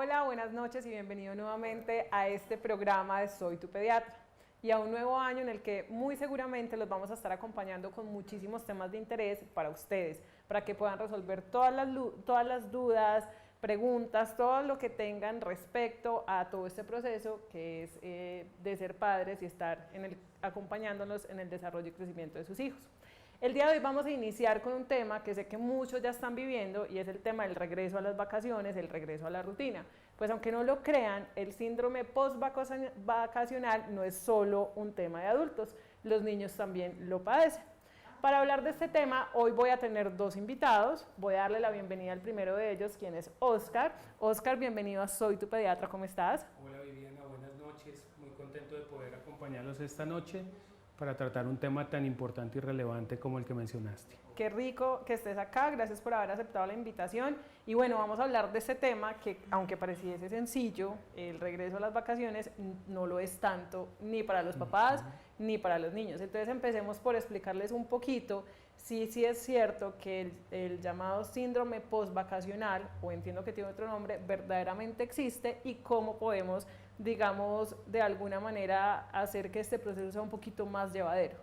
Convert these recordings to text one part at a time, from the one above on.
Hola, buenas noches y bienvenido nuevamente a este programa de Soy tu Pediatra y a un nuevo año en el que muy seguramente los vamos a estar acompañando con muchísimos temas de interés para ustedes, para que puedan resolver todas las dudas, preguntas, todo lo que tengan respecto a todo este proceso que es de ser padres y estar acompañándolos en el desarrollo y crecimiento de sus hijos. El día de hoy vamos a iniciar con un tema que sé que muchos ya están viviendo y es el tema del regreso a las vacaciones, el regreso a la rutina. Pues aunque no lo crean, el síndrome post-vacacional no es solo un tema de adultos, los niños también lo padecen. Para hablar de este tema, hoy voy a tener dos invitados. Voy a darle la bienvenida al primero de ellos, quien es Oscar. Oscar, bienvenido a Soy tu Pediatra, ¿cómo estás? Hola Viviana, buenas noches. Muy contento de poder acompañarlos esta noche para tratar un tema tan importante y relevante como el que mencionaste. Qué rico que estés acá, gracias por haber aceptado la invitación. Y bueno, vamos a hablar de este tema que, aunque pareciese sencillo, el regreso a las vacaciones no lo es tanto ni para los papás ni para los niños. Entonces empecemos por explicarles un poquito si es cierto que el llamado síndrome postvacacional, o entiendo que tiene otro nombre, verdaderamente existe y cómo podemos, digamos, de alguna manera hacer que este proceso sea un poquito más llevadero.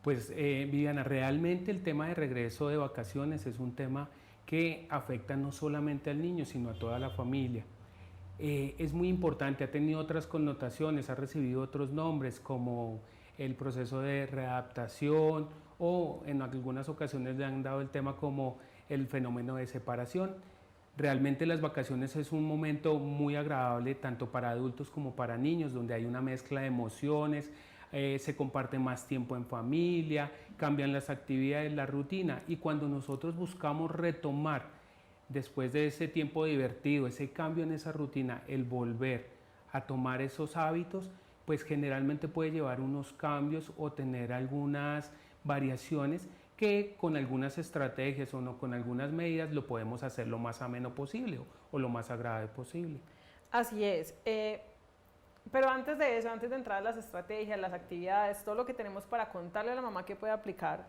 Pues Viviana, realmente el tema de regreso de vacaciones es un tema que afecta no solamente al niño, sino a toda la familia. Es muy importante, ha tenido otras connotaciones, ha recibido otros nombres como el proceso de readaptación o en algunas ocasiones le han dado el tema como el fenómeno de separación. Realmente las vacaciones es un momento muy agradable tanto para adultos como para niños, donde hay una mezcla de emociones, se comparte más tiempo en familia, cambian las actividades, la rutina, y cuando nosotros buscamos retomar después de ese tiempo divertido, ese cambio en esa rutina, el volver a tomar esos hábitos, pues generalmente puede llevar unos cambios o tener algunas variaciones que con algunas estrategias o no, con algunas medidas lo podemos hacer lo más ameno posible o lo más agradable posible. Así es. Pero antes de eso, antes de entrar a las estrategias, las actividades, todo lo que tenemos para contarle a la mamá que puede aplicar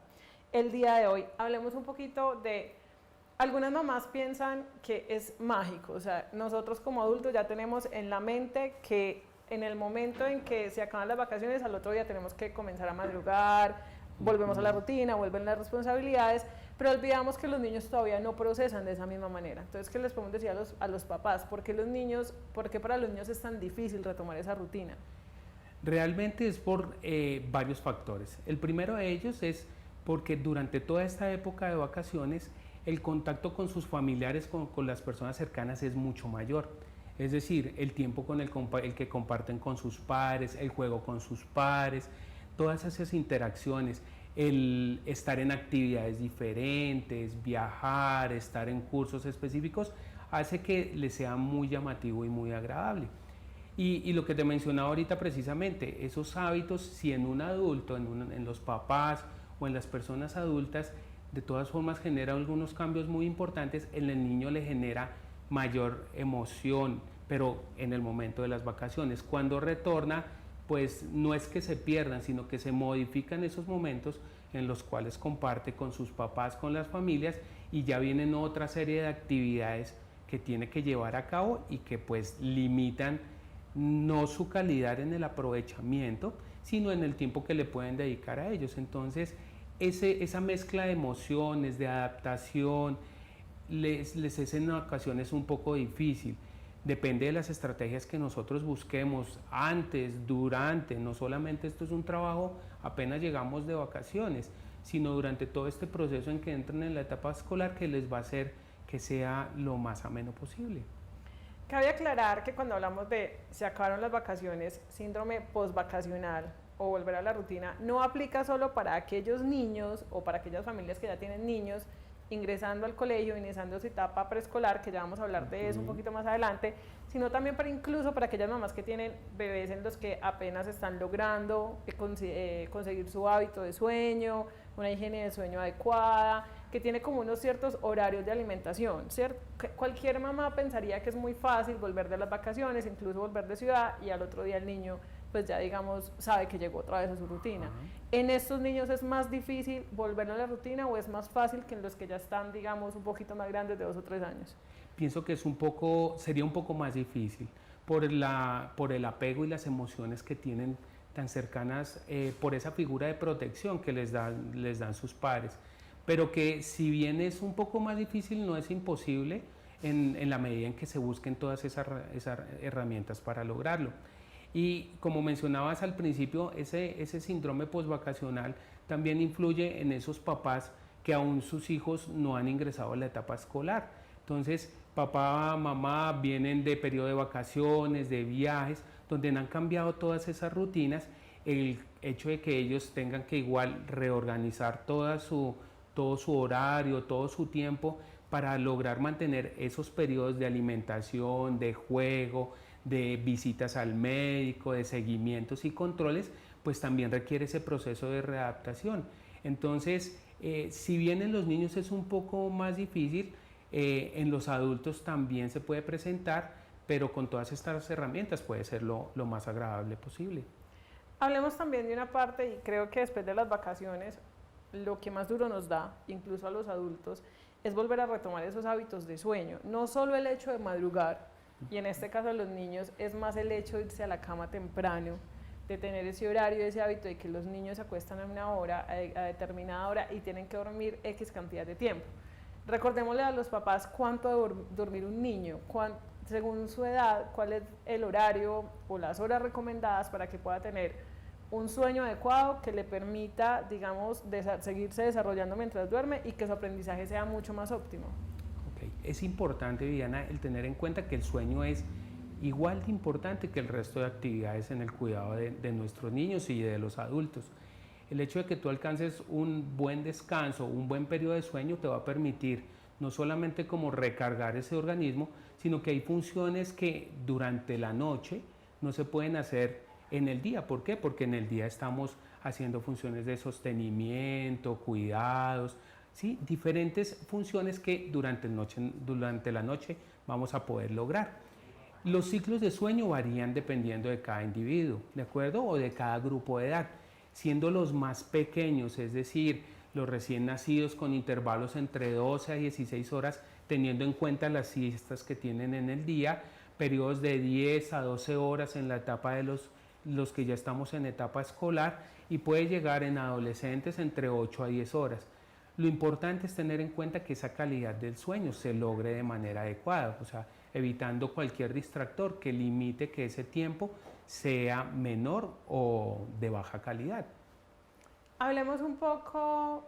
el día de hoy, hablemos un poquito de... Algunas mamás piensan que es mágico, o sea, nosotros como adultos ya tenemos en la mente que en el momento en que se acaban las vacaciones, al otro día tenemos que comenzar a madrugar, volvemos a la rutina, vuelven las responsabilidades, pero olvidamos que los niños todavía no procesan de esa misma manera. Entonces, ¿qué les podemos decir a los papás? ¿Por qué para los niños es tan difícil retomar esa rutina? Realmente es por varios factores. El primero de ellos es porque durante toda esta época de vacaciones el contacto con sus familiares, con las personas cercanas es mucho mayor. Es decir, el tiempo con el que comparten con sus padres, el juego con sus padres, todas esas interacciones, el estar en actividades diferentes, viajar, estar en cursos específicos, hace que les sea muy llamativo y muy agradable. Y lo que te mencionaba ahorita precisamente, esos hábitos, si en un adulto, en los papás o en las personas adultas, de todas formas genera algunos cambios muy importantes, en el niño le genera mayor emoción, pero en el momento de las vacaciones. Cuando retorna, pues no es que se pierdan, sino que se modifican esos momentos en los cuales comparte con sus papás, con las familias, y ya vienen otra serie de actividades que tiene que llevar a cabo y que pues limitan no su calidad en el aprovechamiento, sino en el tiempo que le pueden dedicar a ellos. Entonces, esa mezcla de emociones, de adaptación, les es en ocasiones un poco difícil. Depende de las estrategias que nosotros busquemos antes, durante, no solamente esto es un trabajo apenas llegamos de vacaciones, sino durante todo este proceso en que entran en la etapa escolar, que les va a hacer que sea lo más ameno posible. Cabe aclarar que cuando hablamos de se acabaron las vacaciones, síndrome postvacacional o volver a la rutina, no aplica solo para aquellos niños o para aquellas familias que ya tienen niños ingresando al colegio, iniciando su etapa preescolar, que ya vamos a hablar de eso un poquito más adelante, sino también incluso para aquellas mamás que tienen bebés en los que apenas están logrando conseguir su hábito de sueño, una higiene de sueño adecuada, que tiene como unos ciertos horarios de alimentación, ¿cierto? Cualquier mamá pensaría que es muy fácil volver de las vacaciones, incluso volver de ciudad y al otro día el niño pues ya digamos sabe que llegó otra vez a su rutina. ¿En estos niños es más difícil volver a la rutina o es más fácil que en los que ya están, digamos, un poquito más grandes de 2 o 3 años? Pienso que sería un poco más difícil por el apego y las emociones que tienen tan cercanas, por esa figura de protección que les dan sus padres. Pero que si bien es un poco más difícil, no es imposible en la medida en que se busquen todas esas herramientas para lograrlo. Y como mencionabas al principio, ese síndrome postvacacional también influye en esos papás que aún sus hijos no han ingresado a la etapa escolar. Entonces, papá, mamá vienen de periodo de vacaciones, de viajes, donde han cambiado todas esas rutinas. El hecho de que ellos tengan que igual reorganizar todo su horario, todo su tiempo para lograr mantener esos periodos de alimentación, de juego, de visitas al médico, de seguimientos y controles, pues también requiere ese proceso de readaptación. Entonces, si bien en los niños es un poco más difícil, en los adultos también se puede presentar, pero con todas estas herramientas puede ser lo más agradable posible. Hablemos también de una parte, y creo que después de las vacaciones, lo que más duro nos da, incluso a los adultos, es volver a retomar esos hábitos de sueño. No solo el hecho de madrugar, y en este caso de los niños es más el hecho de irse a la cama temprano, de tener ese horario, ese hábito de que los niños se acuestan a una hora, a determinada hora, y tienen que dormir X cantidad de tiempo. Recordémosle a los papás cuánto debe dormir un niño, según su edad, cuál es el horario o las horas recomendadas para que pueda tener un sueño adecuado que le permita, digamos, seguirse desarrollando mientras duerme y que su aprendizaje sea mucho más óptimo. Okay. Es importante, Viviana, el tener en cuenta que el sueño es igual de importante que el resto de actividades en el cuidado de nuestros niños y de los adultos. El hecho de que tú alcances un buen descanso, un buen periodo de sueño te va a permitir no solamente como recargar ese organismo, sino que hay funciones que durante la noche no se pueden hacer en el día. ¿Por qué? Porque en el día estamos haciendo funciones de sostenimiento, cuidados, ¿sí? Diferentes funciones que durante la noche vamos a poder lograr. Los ciclos de sueño varían dependiendo de cada individuo, ¿de acuerdo? O de cada grupo de edad, siendo los más pequeños, es decir, los recién nacidos con intervalos entre 12 a 16 horas, teniendo en cuenta las siestas que tienen en el día, periodos de 10 a 12 horas en la etapa de los que ya estamos en etapa escolar, y puede llegar en adolescentes entre 8 a 10 horas. Lo importante es tener en cuenta que esa calidad del sueño se logre de manera adecuada, o sea, evitando cualquier distractor que limite que ese tiempo sea menor o de baja calidad. Hablemos un poco,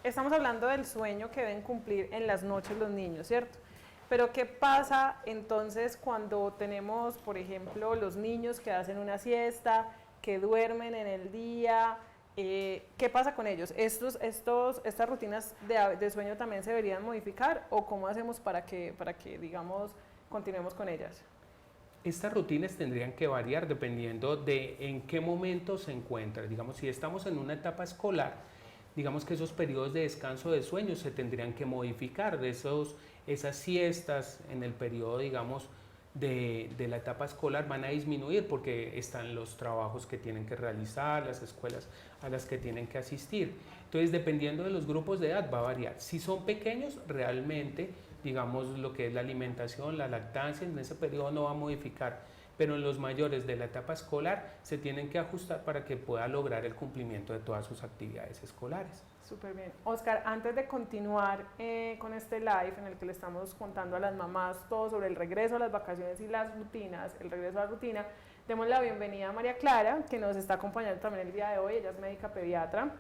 estamos hablando del sueño que deben cumplir en las noches los niños, ¿cierto? Pero ¿qué pasa entonces cuando tenemos, por ejemplo, los niños que hacen una siesta, que duermen en el día? ¿Qué pasa con ellos? ¿Estas rutinas de sueño también se deberían modificar o cómo hacemos para que digamos, continuemos con ellas? Estas rutinas tendrían que variar dependiendo de en qué momento se encuentra. Digamos, si estamos en una etapa escolar, digamos que esos periodos de descanso de sueño se tendrían que modificar. Esas siestas en el periodo, digamos, de la etapa escolar van a disminuir porque están los trabajos que tienen que realizar, las escuelas a las que tienen que asistir. Entonces, dependiendo de los grupos de edad va a variar. Si son pequeños, realmente, digamos, lo que es la alimentación, la lactancia, en ese periodo no va a modificar, pero en los mayores de la etapa escolar se tienen que ajustar para que pueda lograr el cumplimiento de todas sus actividades escolares. Súper bien. Oscar, antes de continuar con este live en el que le estamos contando a las mamás todo sobre el regreso a las vacaciones y las rutinas, el regreso a la rutina, demos la bienvenida a María Clara, que nos está acompañando también el día de hoy. Ella es médica pediatra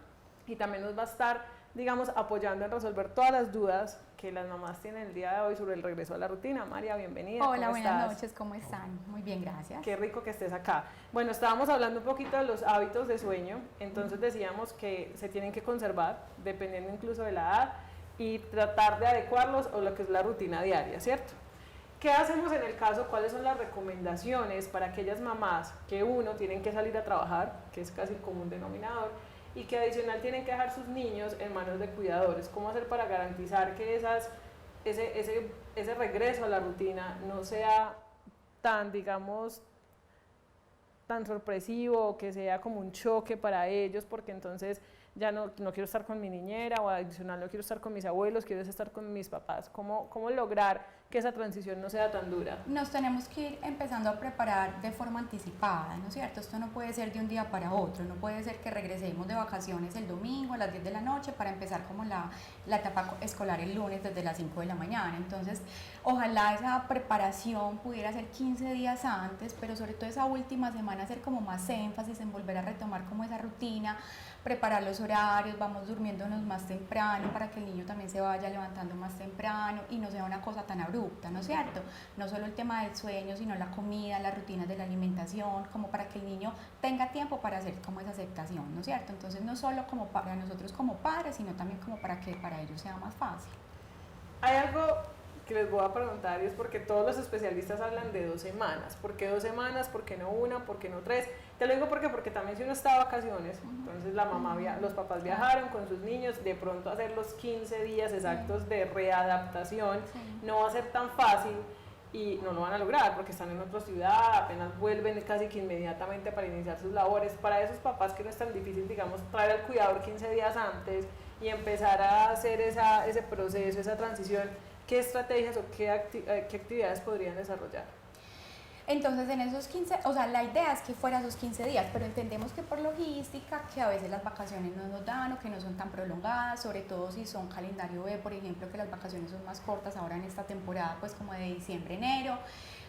y también nos va a estar, digamos, apoyando en resolver todas las dudas que las mamás tienen el día de hoy sobre el regreso a la rutina. María, bienvenida. Hola, buenas noches, ¿cómo están? Muy bien, gracias. Qué rico que estés acá. Bueno, estábamos hablando un poquito de los hábitos de sueño, entonces decíamos que se tienen que conservar, dependiendo incluso de la edad, y tratar de adecuarlos a lo que es la rutina diaria, ¿cierto? ¿Qué hacemos en el caso? ¿Cuáles son las recomendaciones para aquellas mamás que tienen que salir a trabajar, que es casi el común denominador, y que adicional tienen que dejar sus niños en manos de cuidadores? ¿Cómo hacer para garantizar que ese regreso a la rutina no sea tan, digamos, tan sorpresivo, que sea como un choque para ellos, porque entonces ya no quiero estar con mi niñera, o adicional no quiero estar con mis abuelos, quiero estar con mis papás? ¿Cómo lograr que esa transición no sea tan dura? Nos tenemos que ir empezando a preparar de forma anticipada, ¿no es cierto? Esto no puede ser de un día para otro, no puede ser que regresemos de vacaciones el domingo a las 10 de la noche para empezar como la etapa escolar el lunes desde las 5 de la mañana. Entonces, ojalá esa preparación pudiera ser 15 días antes, pero sobre todo esa última semana hacer como más énfasis en volver a retomar como esa rutina, preparar los horarios, vamos durmiéndonos más temprano para que el niño también se vaya levantando más temprano y no sea una cosa tan abrupta, ¿no es cierto? No solo el tema del sueño, sino la comida, las rutinas de la alimentación, como para que el niño tenga tiempo para hacer como esa aceptación, ¿no es cierto? Entonces no solo como para nosotros como padres, sino también como para que para ellos sea más fácil. Hay algo que les voy a preguntar y es porque todos los especialistas hablan de 2 semanas. ¿Por qué 2 semanas? ¿Por qué no 1? ¿Por qué no 3? Te lo digo porque también si uno está de vacaciones, entonces la mamá, los papás viajaron con sus niños, de pronto hacer los 15 días exactos de readaptación no va a ser tan fácil y no lo van a lograr porque están en otra ciudad, apenas vuelven casi que inmediatamente para iniciar sus labores. Para esos papás que no es tan difícil, digamos, traer al cuidador 15 días antes y empezar a hacer ese proceso, esa transición, ¿qué estrategias o qué actividades podrían desarrollar? Entonces en esos 15, o sea, la idea es que fuera esos 15 días, pero entendemos que por logística, que a veces las vacaciones no nos dan o que no son tan prolongadas, sobre todo si son calendario B, por ejemplo, que las vacaciones son más cortas ahora en esta temporada, pues como de diciembre, enero,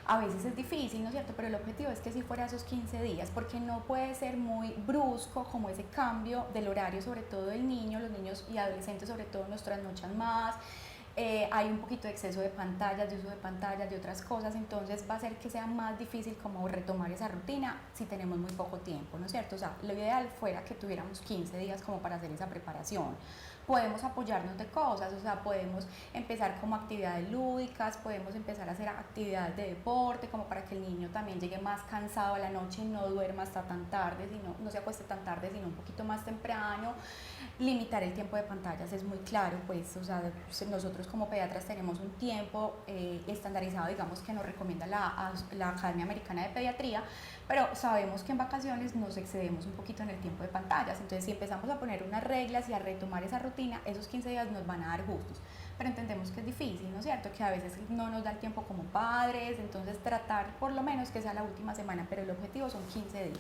a veces es difícil, ¿no es cierto? Pero el objetivo es que si fuera esos 15 días, porque no puede ser muy brusco como ese cambio del horario, sobre todo del niño, los niños y adolescentes sobre todo nos trasnochan más. Hay un poquito de exceso de pantallas, de uso de pantallas, de otras cosas, entonces va a ser que sea más difícil como retomar esa rutina si tenemos muy poco tiempo, ¿no es cierto? O sea, lo ideal fuera que tuviéramos 15 días como para hacer esa preparación. Podemos apoyarnos de cosas, o sea, podemos empezar como actividades lúdicas, podemos empezar a hacer actividades de deporte, como para que el niño también llegue más cansado a la noche y no duerma hasta tan tarde, no se acueste tan tarde, sino un poquito más temprano. Limitar el tiempo de pantallas es muy claro, pues, o sea, nosotros como pediatras tenemos un tiempo estandarizado, digamos, que nos recomienda la Academia Americana de Pediatría, pero sabemos que en vacaciones nos excedemos un poquito en el tiempo de pantallas, entonces si empezamos a poner unas reglas y a retomar esa rutina, esos 15 días nos van a dar gustos, pero entendemos que es difícil, ¿no es cierto? Que a veces no nos da el tiempo como padres, entonces tratar por lo menos que sea la última semana, pero el objetivo son 15 días.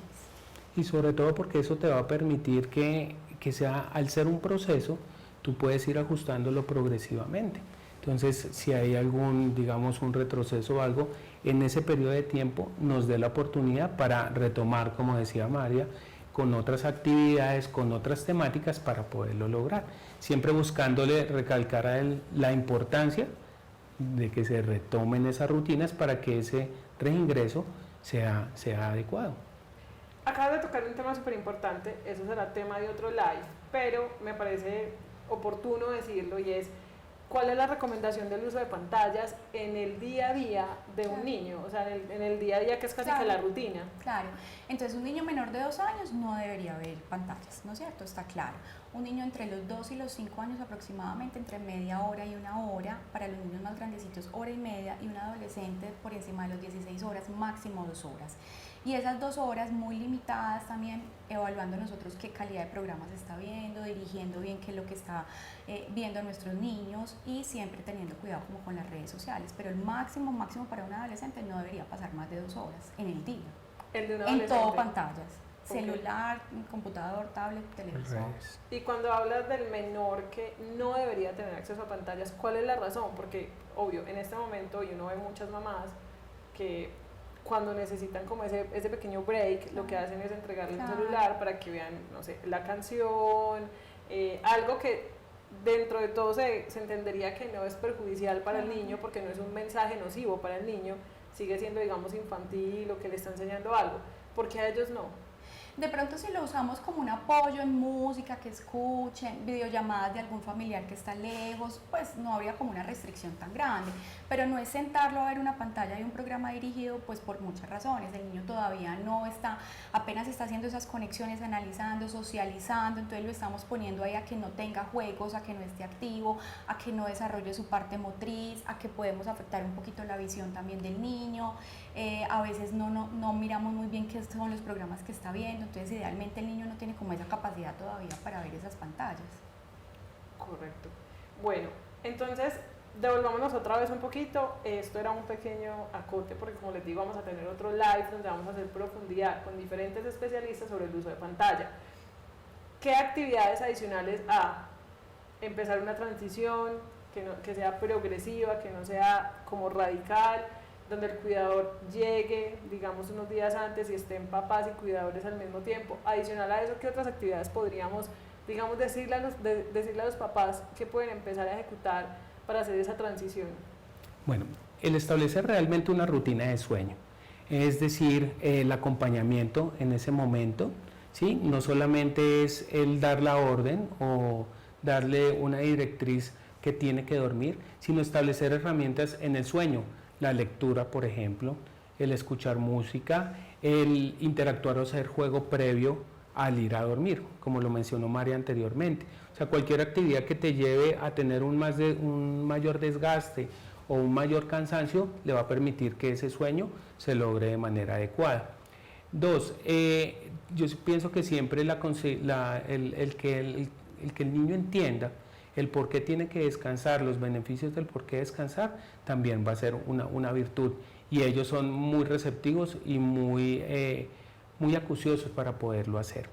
Y sobre todo porque eso te va a permitir que sea, al ser un proceso, tú puedes ir ajustándolo progresivamente. Entonces, si hay algún, digamos, un retroceso o algo, en ese periodo de tiempo nos dé la oportunidad para retomar, como decía María, con otras actividades, con otras temáticas para poderlo lograr. Siempre buscándole recalcar a él la importancia de que se retomen esas rutinas para que ese reingreso sea adecuado. Acabas de tocar un tema súper importante, eso será tema de otro live, pero me parece oportuno decirlo y es, ¿cuál es la recomendación del uso de pantallas en el día a día de un niño? O sea, en el día a día que es casi que la rutina. Claro, entonces un niño menor de 2 años no debería ver pantallas, ¿no es cierto? Está claro. Un niño entre los 2 y los 5 años aproximadamente, entre media hora y 1 hora, para los niños más grandecitos 1 hora y media, y un adolescente por encima de los 16 horas, máximo 2 horas. Y esas 2 horas muy limitadas también, evaluando nosotros qué calidad de programas está viendo, dirigiendo bien qué es lo que está viendo nuestros niños y siempre teniendo cuidado como con las redes sociales. Pero el máximo para un adolescente no debería pasar más de 2 horas en el día. El de un adolescente. En todo pantallas. Okay. Celular, computador, tablet, televisor. Y cuando hablas del menor que no debería tener acceso a pantallas, ¿cuál es la razón? Porque, obvio, en este momento y uno ve muchas mamás que cuando necesitan como ese pequeño break, lo que hacen es entregarle un celular para que vean, no sé, la canción, algo que dentro de todo se entendería que no es perjudicial para el niño porque no es un mensaje nocivo para el niño, sigue siendo, digamos, infantil o que le está enseñando algo. ¿Por qué a ellos no? De pronto si lo usamos como un apoyo en música, que escuchen, videollamadas de algún familiar que está lejos, pues no habría como una restricción tan grande, pero no es sentarlo a ver una pantalla y un programa dirigido, pues por muchas razones. El niño todavía no está, apenas está haciendo esas conexiones, analizando, socializando, entonces lo estamos poniendo ahí a que no tenga juegos, a que no esté activo, a que no desarrolle su parte motriz, a que podemos afectar un poquito la visión también del niño. A veces no miramos muy bien qué son los programas que está viendo, entonces idealmente el niño no tiene como esa capacidad todavía para ver esas pantallas. Correcto. Bueno, entonces devolvámonos otra vez un poquito. Esto era un pequeño acote porque, como les digo, vamos a tener otro live donde vamos a hacer profundidad con diferentes especialistas sobre el uso de pantalla. ¿Qué actividades adicionales a empezar una transición que sea progresiva, que no sea como radical, donde el cuidador llegue, digamos, unos días antes y estén papás y cuidadores al mismo tiempo? Adicional a eso, ¿qué otras actividades podríamos, digamos, decirle a los papás que pueden empezar a ejecutar para hacer esa transición? Bueno, el establecer realmente una rutina de sueño, es decir, el acompañamiento en ese momento, ¿sí? No solamente es el dar la orden o darle una directriz que tiene que dormir, sino establecer herramientas en el sueño, la lectura, por ejemplo, el escuchar música, el interactuar o hacer juego previo al ir a dormir, como lo mencionó María anteriormente. O sea, cualquier actividad que te lleve a tener un mayor desgaste o un mayor cansancio le va a permitir que ese sueño se logre de manera adecuada. Dos, yo pienso que siempre el que el niño entienda el por qué tiene que descansar, los beneficios del por qué descansar, también va a ser una virtud. Y ellos son muy receptivos y muy acuciosos para poderlo hacer.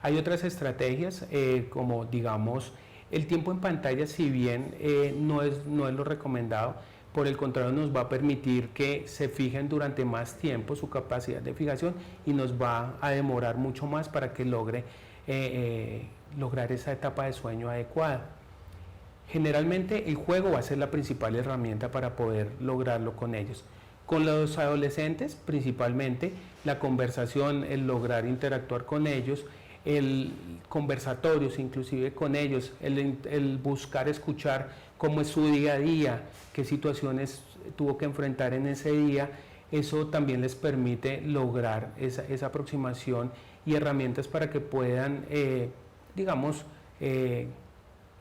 Hay otras estrategias, como digamos, el tiempo en pantalla, si bien no es lo recomendado, por el contrario nos va a permitir que se fijen durante más tiempo, su capacidad de fijación, y nos va a demorar mucho más para que lograr esa etapa de sueño adecuada. Generalmente el juego va a ser la principal herramienta para poder lograrlo con ellos. Con los adolescentes, principalmente, la conversación, el lograr interactuar con ellos, el conversatorios inclusive con ellos, el buscar escuchar cómo es su día a día, qué situaciones tuvo que enfrentar en ese día, eso también les permite lograr esa aproximación y herramientas para que puedan,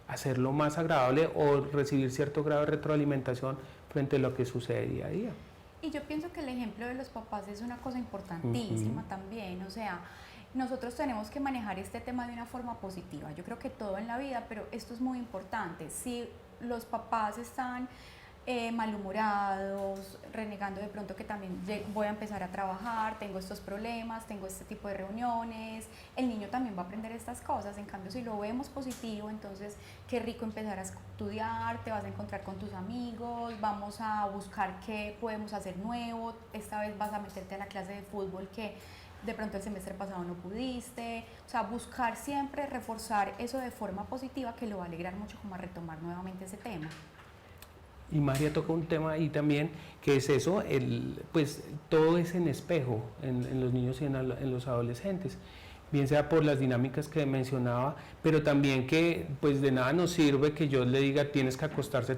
hacerlo más agradable o recibir cierto grado de retroalimentación frente a lo que sucede día a día. Y yo pienso que el ejemplo de los papás es una cosa importantísima también, o sea, nosotros tenemos que manejar este tema de una forma positiva. Yo creo que todo en la vida, pero esto es muy importante. Si los papás están malhumorados, renegando de pronto que también voy a empezar a trabajar, tengo estos problemas, tengo este tipo de reuniones, el niño también va a aprender estas cosas. En cambio, si lo vemos positivo, entonces qué rico empezar a estudiar, te vas a encontrar con tus amigos, vamos a buscar qué podemos hacer nuevo, esta vez vas a meterte a la clase de fútbol que de pronto el semestre pasado no pudiste, o sea, buscar siempre reforzar eso de forma positiva, que lo va a alegrar mucho como a retomar nuevamente ese tema. Y María toca un tema ahí también, que es eso, pues todo es en espejo en los niños y en los adolescentes, bien sea por las dinámicas que mencionaba, pero también que pues de nada nos sirve que yo le diga tienes que acostarte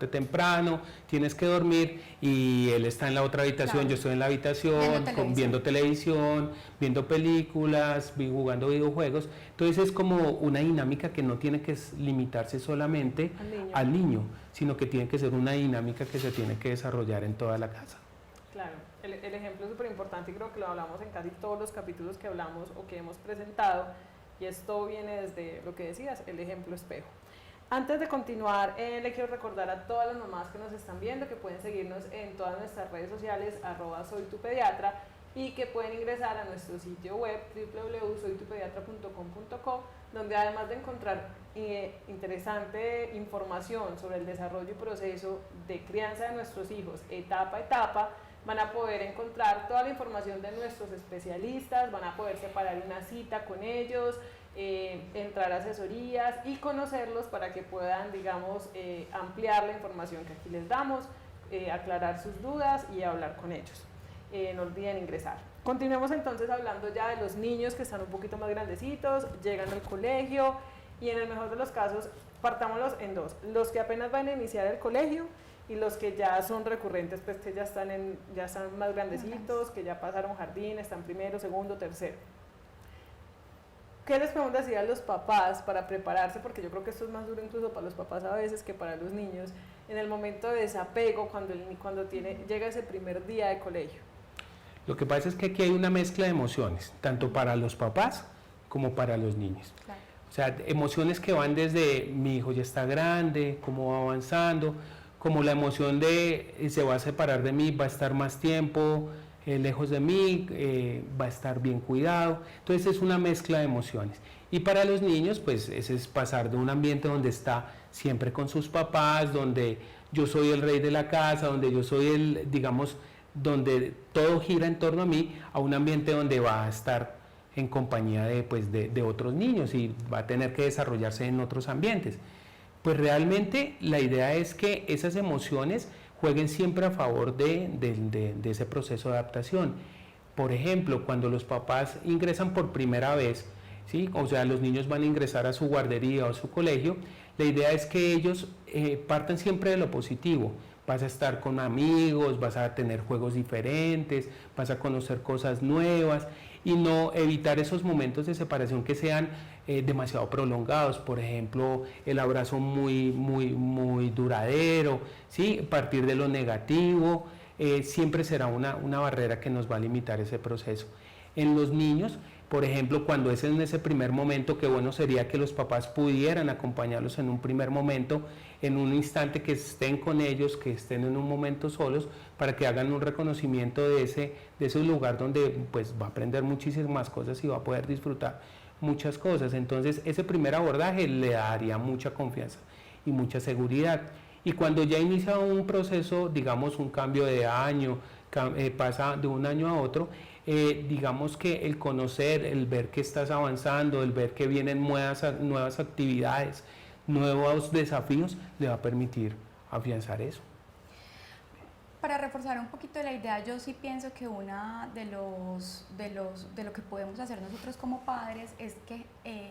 temprano, tienes que dormir, y él está en la otra habitación, claro. Yo estoy en la habitación viendo televisión, viendo películas, jugando videojuegos. Entonces es como una dinámica que no tiene que limitarse solamente al niño, sino que tiene que ser una dinámica que se tiene que desarrollar en toda la casa. Claro, el ejemplo es súper importante y creo que lo hablamos en casi todos los capítulos que hablamos o que hemos presentado, y esto viene desde lo que decías, el ejemplo espejo. Antes de continuar, le quiero recordar a todas las mamás que nos están viendo que pueden seguirnos en todas nuestras redes sociales, @soytupediatra, y que pueden ingresar a nuestro sitio web www.soytupediatra.com.co, donde además de encontrar interesante información sobre el desarrollo y proceso de crianza de nuestros hijos etapa a etapa, van a poder encontrar toda la información de nuestros especialistas, van a poder separar una cita con ellos, entrar a asesorías y conocerlos para que puedan, digamos, ampliar la información que aquí les damos, aclarar sus dudas y hablar con ellos. no olviden ingresar. Continuemos entonces hablando ya de los niños que están un poquito más grandecitos, llegan al colegio y en el mejor de los casos, partámoslos en dos, los que apenas van a iniciar el colegio y los que ya son recurrentes, pues que ya están más grandecitos, que ya pasaron jardín, están primero, segundo, tercero. ¿Qué les podemos decir a los papás para prepararse? Porque yo creo que esto es más duro incluso para los papás a veces que para los niños, en el momento de desapego, cuando llega ese primer día de colegio. Lo que pasa es que aquí hay una mezcla de emociones, tanto para los papás como para los niños. Claro. O sea, emociones que van desde mi hijo ya está grande, cómo va avanzando, como la emoción de se va a separar de mí, va a estar más tiempo lejos de mí, va a estar bien cuidado. Entonces es una mezcla de emociones. Y para los niños, pues ese es pasar de un ambiente donde está siempre con sus papás, donde yo soy el rey de la casa, donde yo soy el, digamos, donde todo gira en torno a mí, a un ambiente donde va a estar en compañía de otros niños y va a tener que desarrollarse en otros ambientes. Pues realmente la idea es que esas emociones jueguen siempre a favor de ese proceso de adaptación. Por ejemplo, cuando los papás ingresan por primera vez, ¿sí? O sea, los niños van a ingresar a su guardería o a su colegio, la idea es que ellos partan siempre de lo positivo. Vas a estar con amigos, vas a tener juegos diferentes, vas a conocer cosas nuevas y no evitar esos momentos de separación que sean demasiado prolongados. Por ejemplo, el abrazo muy duradero, ¿sí? Partir de lo negativo, siempre será una barrera que nos va a limitar ese proceso. En los niños, por ejemplo, cuando es en ese primer momento, qué bueno sería que los papás pudieran acompañarlos en un primer momento, en un instante que estén con ellos, que estén en un momento solos, para que hagan un reconocimiento de ese lugar donde pues va a aprender muchísimas cosas y va a poder disfrutar muchas cosas. Entonces ese primer abordaje le daría mucha confianza y mucha seguridad. Y cuando ya inicia un proceso, digamos un cambio de año, pasa de un año a otro, digamos que el conocer, el ver que estás avanzando, el ver que vienen nuevas actividades, nuevos desafíos, le va a permitir afianzar eso. Para reforzar un poquito la idea, yo sí pienso que una de lo que podemos hacer nosotros como padres es que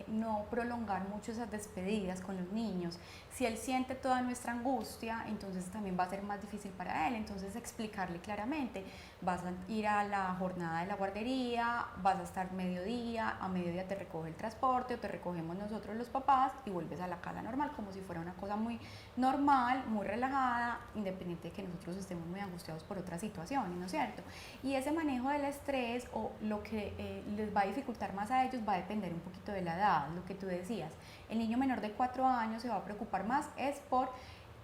no prolongar mucho esas despedidas con los niños. Si él siente toda nuestra angustia, entonces también va a ser más difícil para él. Entonces explicarle claramente, vas a ir a la jornada de la guardería, vas a estar mediodía, a mediodía te recoge el transporte o te recogemos nosotros los papás y vuelves a la casa normal, como si fuera una cosa muy normal, muy relajada, independiente de que nosotros estemos muy angustiados por otras situaciones, ¿no es cierto? Y ese manejo del estrés o lo que les va a dificultar más a ellos va a depender un poquito de la edad, lo que tú decías. El niño menor de 4 años se va a preocupar más es por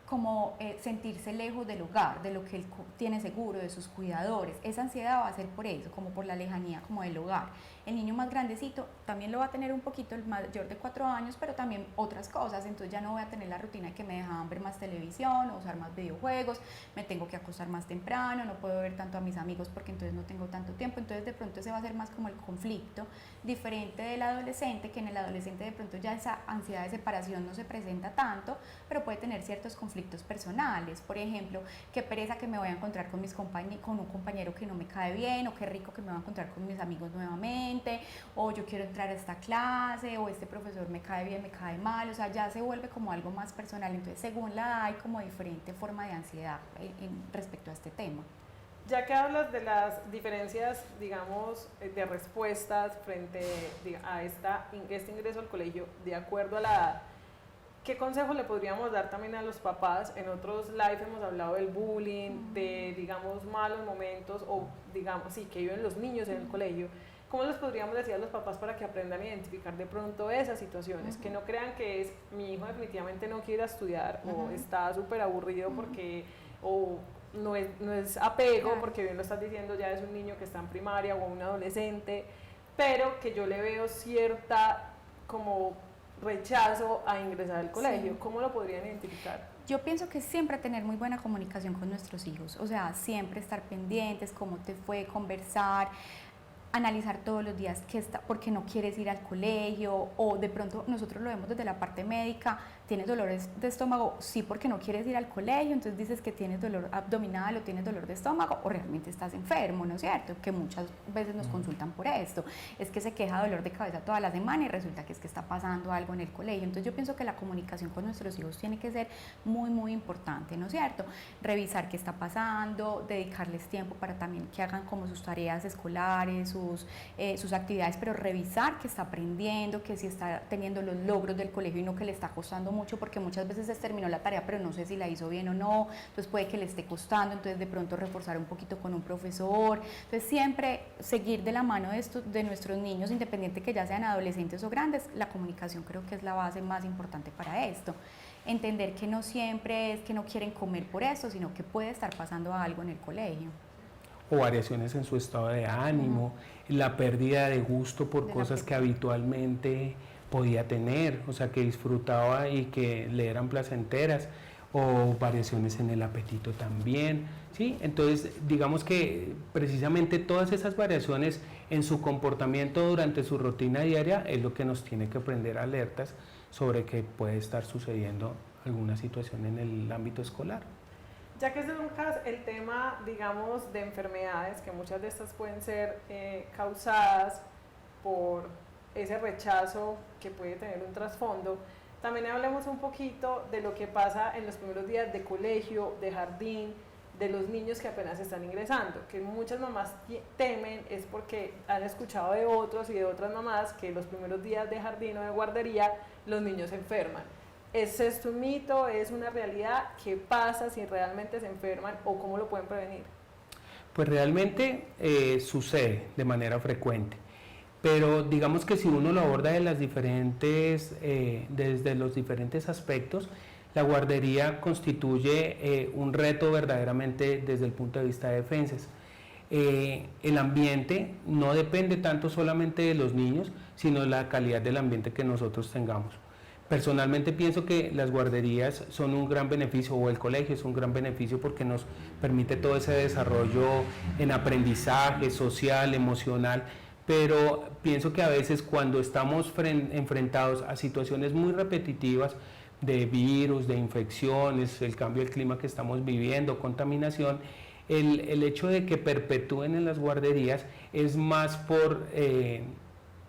como sentirse lejos del hogar, de lo que él tiene seguro, de sus cuidadores. Esa ansiedad va a ser por eso, como por la lejanía como del hogar. El niño más grandecito también lo va a tener un poquito, el mayor de 4 años, pero también otras cosas. Entonces ya no voy a tener la rutina de que me dejaban ver más televisión o usar más videojuegos, me tengo que acostar más temprano, no puedo ver tanto a mis amigos porque entonces no tengo tanto tiempo. Entonces de pronto ese va a ser más como el conflicto, diferente del adolescente, que en el adolescente de pronto ya esa ansiedad de separación no se presenta tanto, pero puede tener ciertos conflictos personales. Por ejemplo, qué pereza que me voy a encontrar con un compañero que no me cae bien, o qué rico que me voy a encontrar con mis amigos nuevamente, o yo quiero entrar a esta clase, o este profesor me cae bien, me cae mal. O sea, ya se vuelve como algo más personal. Entonces según la edad hay como diferente forma de ansiedad respecto a este tema. Ya que hablas de las diferencias, digamos, de respuestas frente a este ingreso al colegio, de acuerdo a la edad, ¿qué consejo le podríamos dar también a los papás? En otros live hemos hablado del bullying, de, digamos, malos momentos, o, digamos, sí, que viven los niños en el colegio. ¿Cómo les podríamos decir a los papás para que aprendan a identificar de pronto esas situaciones? Que no crean que es, mi hijo definitivamente no quiere estudiar, o está súper aburrido porque, o no es apego, porque bien lo estás diciendo, ya es un niño que está en primaria o un adolescente, pero que yo le veo cierta como rechazo a ingresar al colegio. Sí. ¿Cómo lo podrían identificar? Yo pienso que siempre tener muy buena comunicación con nuestros hijos, o sea, siempre estar pendientes, cómo te fue, conversar, analizar todos los días por qué no quieres ir al colegio, o de pronto nosotros lo vemos desde la parte médica, ¿tienes dolores de estómago? Sí, porque no quieres ir al colegio, entonces dices que tienes dolor abdominal o tienes dolor de estómago, o realmente estás enfermo, ¿no es cierto? Que muchas veces nos consultan por esto, es que se queja de dolor de cabeza toda la semana y resulta que es que está pasando algo en el colegio. Entonces yo pienso que la comunicación con nuestros hijos tiene que ser muy, muy importante, ¿no es cierto? Revisar qué está pasando, dedicarles tiempo para también que hagan como sus tareas escolares, sus actividades, pero revisar que está aprendiendo, que si está teniendo los logros del colegio y no que le está costando mucho, porque muchas veces se terminó la tarea pero no sé si la hizo bien o no, entonces puede que le esté costando, entonces de pronto reforzar un poquito con un profesor. Entonces siempre seguir de la mano de nuestros niños, independiente que ya sean adolescentes o grandes. La comunicación creo que es la base más importante para esto. Entender que no siempre es que no quieren comer por eso, sino que puede estar pasando algo en el colegio. O variaciones en su estado de ánimo, la pérdida de gusto por cosas que habitualmente podía tener, o sea, que disfrutaba y que le eran placenteras, o variaciones en el apetito también, ¿sí? Entonces, digamos que precisamente todas esas variaciones en su comportamiento durante su rutina diaria es lo que nos tiene que prender alertas sobre que puede estar sucediendo alguna situación en el ámbito escolar. Ya que este es un caso, el tema, digamos, de enfermedades, que muchas de estas pueden ser causadas por ese rechazo que puede tener un trasfondo, también hablemos un poquito de lo que pasa en los primeros días de colegio, de jardín, de los niños que apenas están ingresando, que muchas mamás temen es porque han escuchado de otros y de otras mamás que los primeros días de jardín o de guardería los niños se enferman. ¿Es esto un mito? ¿Es una realidad? ¿Qué pasa si realmente se enferman o cómo lo pueden prevenir? Pues realmente sucede de manera frecuente, pero digamos que si uno lo aborda de desde los diferentes aspectos, la guardería constituye un reto verdaderamente desde el punto de vista de defensas. El ambiente no depende tanto solamente de los niños, sino de la calidad del ambiente que nosotros tengamos. Personalmente pienso que las guarderías son un gran beneficio, o el colegio es un gran beneficio, porque nos permite todo ese desarrollo en aprendizaje social, emocional, pero pienso que a veces cuando estamos enfrentados a situaciones muy repetitivas de virus, de infecciones, el cambio del clima que estamos viviendo, contaminación, el hecho de que perpetúen en las guarderías es más por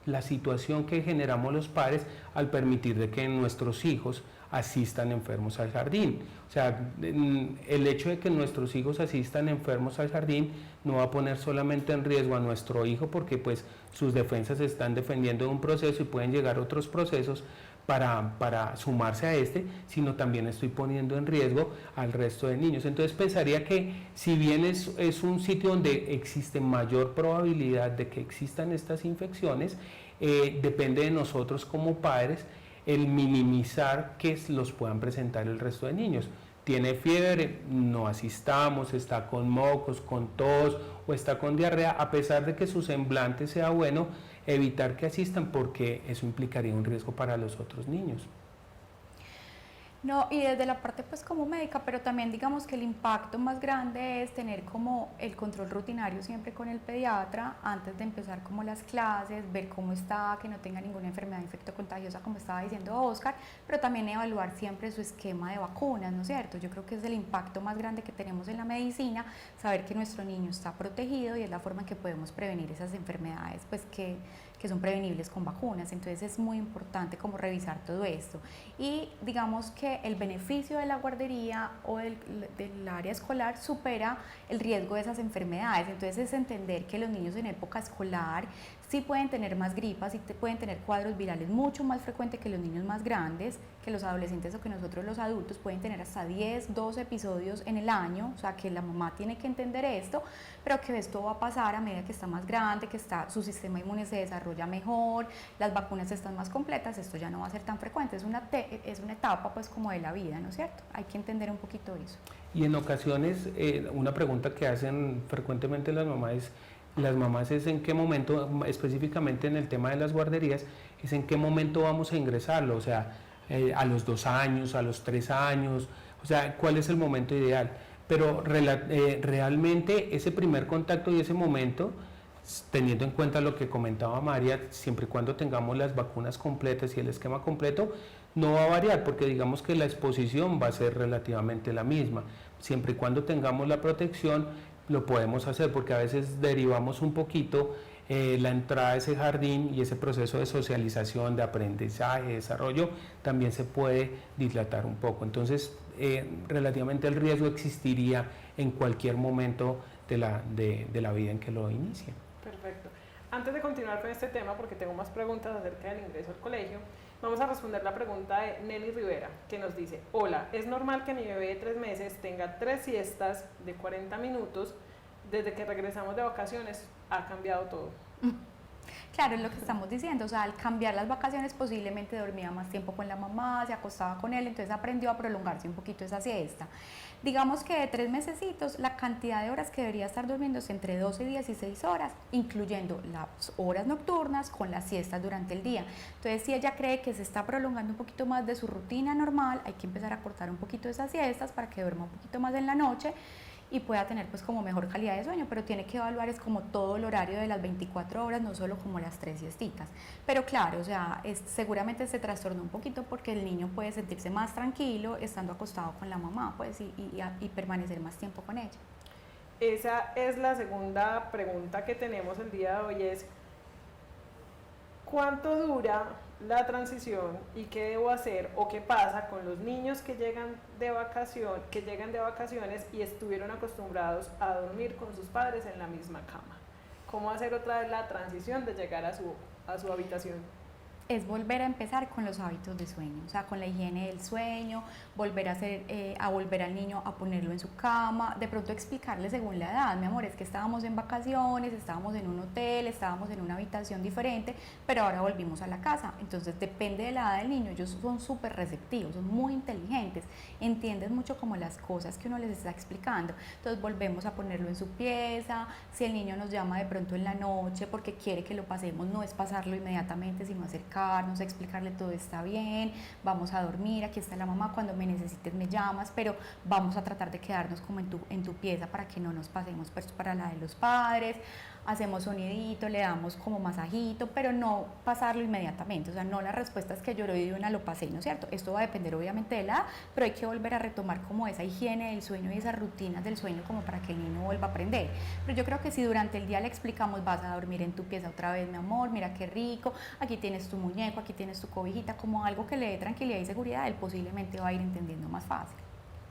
la situación que generamos los padres al permitir de que nuestros hijos asistan enfermos al jardín. O sea, el hecho de que nuestros hijos asistan enfermos al jardín no va a poner solamente en riesgo a nuestro hijo, porque pues sus defensas se están defendiendo de un proceso y pueden llegar otros procesos para sumarse a este, sino también estoy poniendo en riesgo al resto de niños. Entonces pensaría que si bien es un sitio donde existe mayor probabilidad de que existan estas infecciones, depende de nosotros como padres el minimizar que los puedan presentar el resto de niños. Tiene fiebre, no asistamos, está con mocos, con tos o está con diarrea, a pesar de que su semblante sea bueno, evitar que asistan, porque eso implicaría un riesgo para los otros niños. No, y desde la parte pues como médica, pero también digamos que el impacto más grande es tener como el control rutinario siempre con el pediatra antes de empezar como las clases, ver cómo está, que no tenga ninguna enfermedad infectocontagiosa como estaba diciendo Oscar, pero también evaluar siempre su esquema de vacunas, ¿no es cierto? Yo creo que es el impacto más grande que tenemos en la medicina, saber que nuestro niño está protegido y es la forma en que podemos prevenir esas enfermedades pues que son prevenibles con vacunas. Entonces es muy importante como revisar todo esto, y digamos que el beneficio de la guardería o del área escolar supera el riesgo de esas enfermedades. Entonces es entender que los niños en época escolar sí pueden tener más gripas, sí pueden tener cuadros virales mucho más frecuentes que los niños más grandes, que los adolescentes o que nosotros los adultos. Pueden tener hasta 10, 12 episodios en el año, o sea que la mamá tiene que entender esto, pero que esto va a pasar a medida que está más grande, que su sistema inmune se desarrolla mejor, las vacunas están más completas, esto ya no va a ser tan frecuente, es una etapa pues como de la vida, ¿no es cierto? Hay que entender un poquito eso. Y en ocasiones una pregunta que hacen frecuentemente las mamás es en qué momento, específicamente en el tema de las guarderías, es en qué momento vamos a ingresarlo, o sea, a los 2 años, a los 3 años, o sea, cuál es el momento ideal. Pero realmente ese primer contacto y ese momento teniendo en cuenta lo que comentaba María, siempre y cuando tengamos las vacunas completas y el esquema completo, no va a variar porque digamos que la exposición va a ser relativamente la misma. Siempre y cuando tengamos la protección, lo podemos hacer porque a veces derivamos un poquito la entrada a ese jardín y ese proceso de socialización, de aprendizaje, de desarrollo, también se puede dilatar un poco. Entonces, relativamente el riesgo existiría en cualquier momento de la vida en que lo inicie. Perfecto. Antes de continuar con este tema, porque tengo más preguntas acerca del ingreso al colegio, vamos a responder la pregunta de Nelly Rivera, que nos dice: hola, ¿es normal que mi bebé de 3 meses tenga 3 siestas de 40 minutos? Desde que regresamos de vacaciones ha cambiado todo. Claro, es lo que estamos diciendo, o sea, al cambiar las vacaciones posiblemente dormía más tiempo con la mamá, se acostaba con él, entonces aprendió a prolongarse un poquito esa siesta. Digamos que de 3 mesecitos, la cantidad de horas que debería estar durmiendo es entre 12 y 16 horas, incluyendo las horas nocturnas con las siestas durante el día. Entonces, si ella cree que se está prolongando un poquito más de su rutina normal, hay que empezar a cortar un poquito esas siestas para que duerma un poquito más en la noche y pueda tener pues como mejor calidad de sueño, pero tiene que evaluar es como todo el horario de las 24 horas, no solo como las 3 siesticas. Pero claro, o sea, seguramente se trastornó un poquito porque el niño puede sentirse más tranquilo estando acostado con la mamá pues y permanecer más tiempo con ella. Esa es la segunda pregunta que tenemos el día de hoy, es ¿cuánto dura la transición y qué debo hacer o qué pasa con los niños que llegan de vacaciones y estuvieron acostumbrados a dormir con sus padres en la misma cama? ¿Cómo hacer otra vez la transición de llegar a su habitación? Es volver a empezar con los hábitos de sueño, o sea, con la higiene del sueño, volver a volver al niño a ponerlo en su cama, de pronto explicarle según la edad: mi amor, es que estábamos en vacaciones, estábamos en un hotel, estábamos en una habitación diferente, pero ahora volvimos a la casa. Entonces depende de la edad del niño, ellos son súper receptivos, son muy inteligentes, entienden mucho como las cosas que uno les está explicando. Entonces volvemos a ponerlo en su pieza, si el niño nos llama de pronto en la noche porque quiere que lo pasemos, no es pasarlo inmediatamente, sino acercarnos, explicarle todo está bien, vamos a dormir, aquí está la mamá, cuando me necesites me llamas, pero vamos a tratar de quedarnos como en tu pieza para que no nos pasemos pues para la de los padres. Hacemos sonidito, le damos como masajito, pero no pasarlo inmediatamente, o sea, no la respuesta es que lloró y de una lo pasé, ¿no es cierto? Esto va a depender obviamente de la edad, pero hay que volver a retomar como esa higiene del sueño y esas rutinas del sueño como para que el niño vuelva a aprender. Pero yo creo que si durante el día le explicamos: vas a dormir en tu pieza otra vez, mi amor, mira qué rico, aquí tienes tu muñeco, aquí tienes tu cobijita, como algo que le dé tranquilidad y seguridad, él posiblemente va a ir entendiendo más fácil.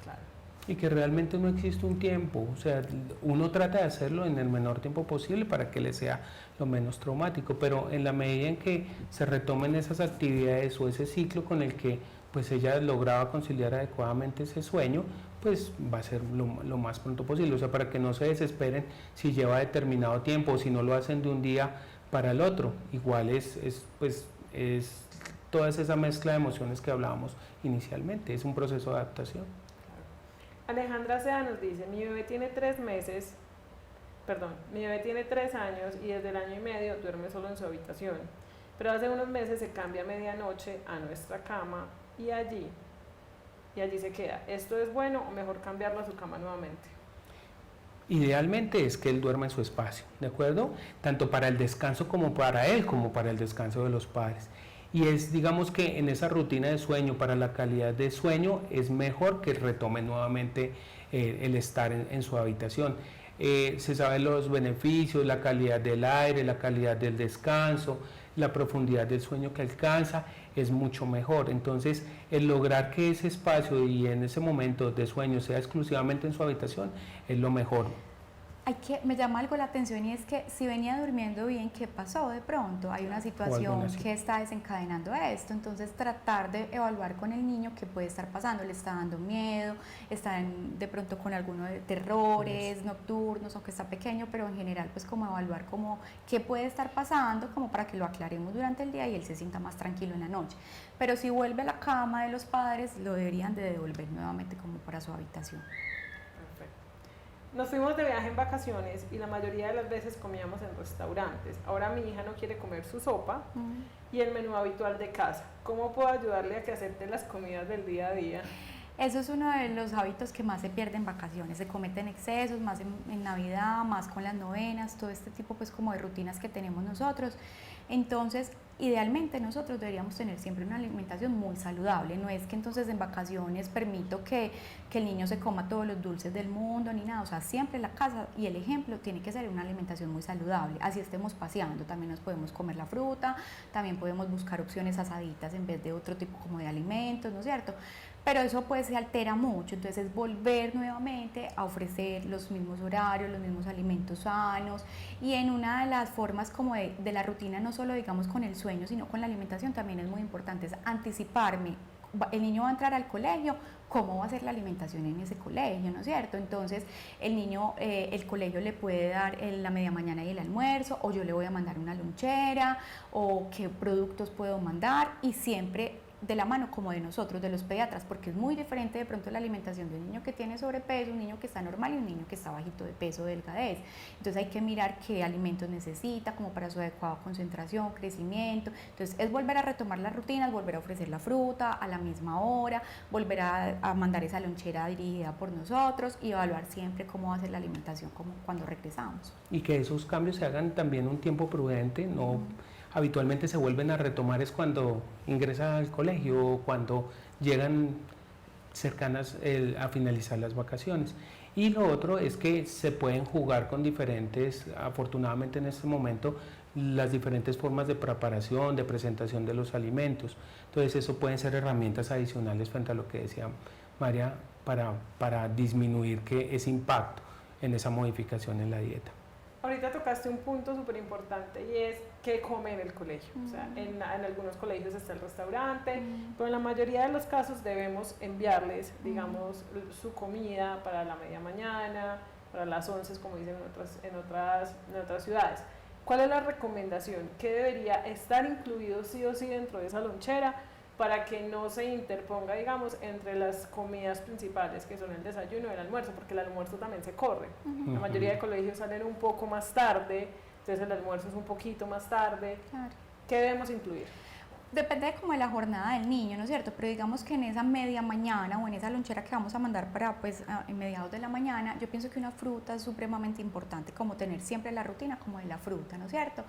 Claro. Y que realmente no existe un tiempo, o sea, uno trata de hacerlo en el menor tiempo posible para que le sea lo menos traumático, pero en la medida en que se retomen esas actividades o ese ciclo con el que pues ella lograba conciliar adecuadamente ese sueño, pues va a ser lo más pronto posible, o sea, para que no se desesperen si lleva determinado tiempo o si no lo hacen de un día para el otro. Igual es toda esa mezcla de emociones que hablábamos inicialmente, es un proceso de adaptación. Alejandra Sea nos dice: mi bebé tiene 3 años y desde el año y medio duerme solo en su habitación, pero hace unos meses se cambia a medianoche a nuestra cama y allí se queda. ¿Esto es bueno o mejor cambiarlo a su cama nuevamente? Idealmente es que él duerma en su espacio, ¿de acuerdo? Tanto para el descanso como para él, como para el descanso de los padres. Y es, digamos que en esa rutina de sueño, para la calidad de sueño, es mejor que retome nuevamente el estar en su habitación. Se saben los beneficios, la calidad del aire, la calidad del descanso, la profundidad del sueño que alcanza, es mucho mejor. Entonces, el lograr que ese espacio y en ese momento de sueño sea exclusivamente en su habitación es lo mejor. Me llama algo la atención y es que si venía durmiendo bien, ¿qué pasó de pronto? Hay una situación que está desencadenando esto, entonces tratar de evaluar con el niño qué puede estar pasando, le está dando miedo, está de pronto con alguno de terrores nocturnos, aunque está pequeño, pero en general pues como evaluar como qué puede estar pasando, como para que lo aclaremos durante el día y él se sienta más tranquilo en la noche. Pero si vuelve a la cama de los padres, lo deberían de devolver nuevamente como para su habitación. Nos fuimos de viaje en vacaciones y la mayoría de las veces comíamos en restaurantes. Ahora mi hija no quiere comer su sopa y el menú habitual de casa. ¿Cómo puedo ayudarle a que acepte las comidas del día a día? Eso es uno de los hábitos que más se pierde en vacaciones, se cometen excesos, más en Navidad, más con las novenas, todo este tipo pues como de rutinas que tenemos nosotros. Entonces, idealmente nosotros deberíamos tener siempre una alimentación muy saludable, no es que entonces en vacaciones permito que el niño se coma todos los dulces del mundo ni nada, o sea, siempre la casa y el ejemplo tiene que ser una alimentación muy saludable, así estemos paseando, también nos podemos comer la fruta, también podemos buscar opciones asaditas en vez de otro tipo como de alimentos, ¿no es cierto? Pero eso pues se altera mucho, entonces es volver nuevamente a ofrecer los mismos horarios, los mismos alimentos sanos y en una de las formas como de la rutina, no solo digamos con el sueño, sino con la alimentación también es muy importante, es anticiparme. El niño va a entrar al colegio, ¿cómo va a ser la alimentación en ese colegio, no es cierto? Entonces el niño, el colegio le puede dar la media mañana y el almuerzo, o yo le voy a mandar una lonchera, o qué productos puedo mandar, y siempre de la mano como de nosotros, de los pediatras, porque es muy diferente de pronto la alimentación de un niño que tiene sobrepeso, un niño que está normal y un niño que está bajito de peso, delgadez. Entonces hay que mirar qué alimentos necesita como para su adecuada concentración, crecimiento. Entonces es volver a retomar las rutinas, volver a ofrecer la fruta a la misma hora, volver a mandar esa lonchera dirigida por nosotros y evaluar siempre cómo va a ser la alimentación como cuando regresamos. Y que esos cambios se hagan también un tiempo prudente, no habitualmente se vuelven a retomar es cuando ingresan al colegio o cuando llegan cercanas a finalizar las vacaciones. Y lo otro es que se pueden jugar con diferentes, afortunadamente en este momento, las diferentes formas de preparación, de presentación de los alimentos. Entonces eso pueden ser herramientas adicionales frente a lo que decía María para disminuir ese impacto en esa modificación en la dieta. Ahorita tocaste un punto súper importante y es qué come en el colegio. O sea, en algunos colegios está el restaurante, pero en la mayoría de los casos debemos enviarles, digamos, su comida para la media mañana, para las 11, como dicen en otras ciudades. ¿Cuál es la recomendación? ¿Qué debería estar incluido sí o sí dentro de esa lonchera para que no se interponga, digamos, entre las comidas principales que son el desayuno y el almuerzo? Porque el almuerzo también se corre. La mayoría de colegios salen un poco más tarde, entonces el almuerzo es un poquito más tarde. Claro. ¿Qué debemos incluir? Depende como de la jornada del niño, ¿no es cierto? Pero digamos que en esa media mañana o en esa lonchera que vamos a mandar para pues en mediados de la mañana, yo pienso que una fruta es supremamente importante, como tener siempre la rutina como de la fruta, ¿no es cierto?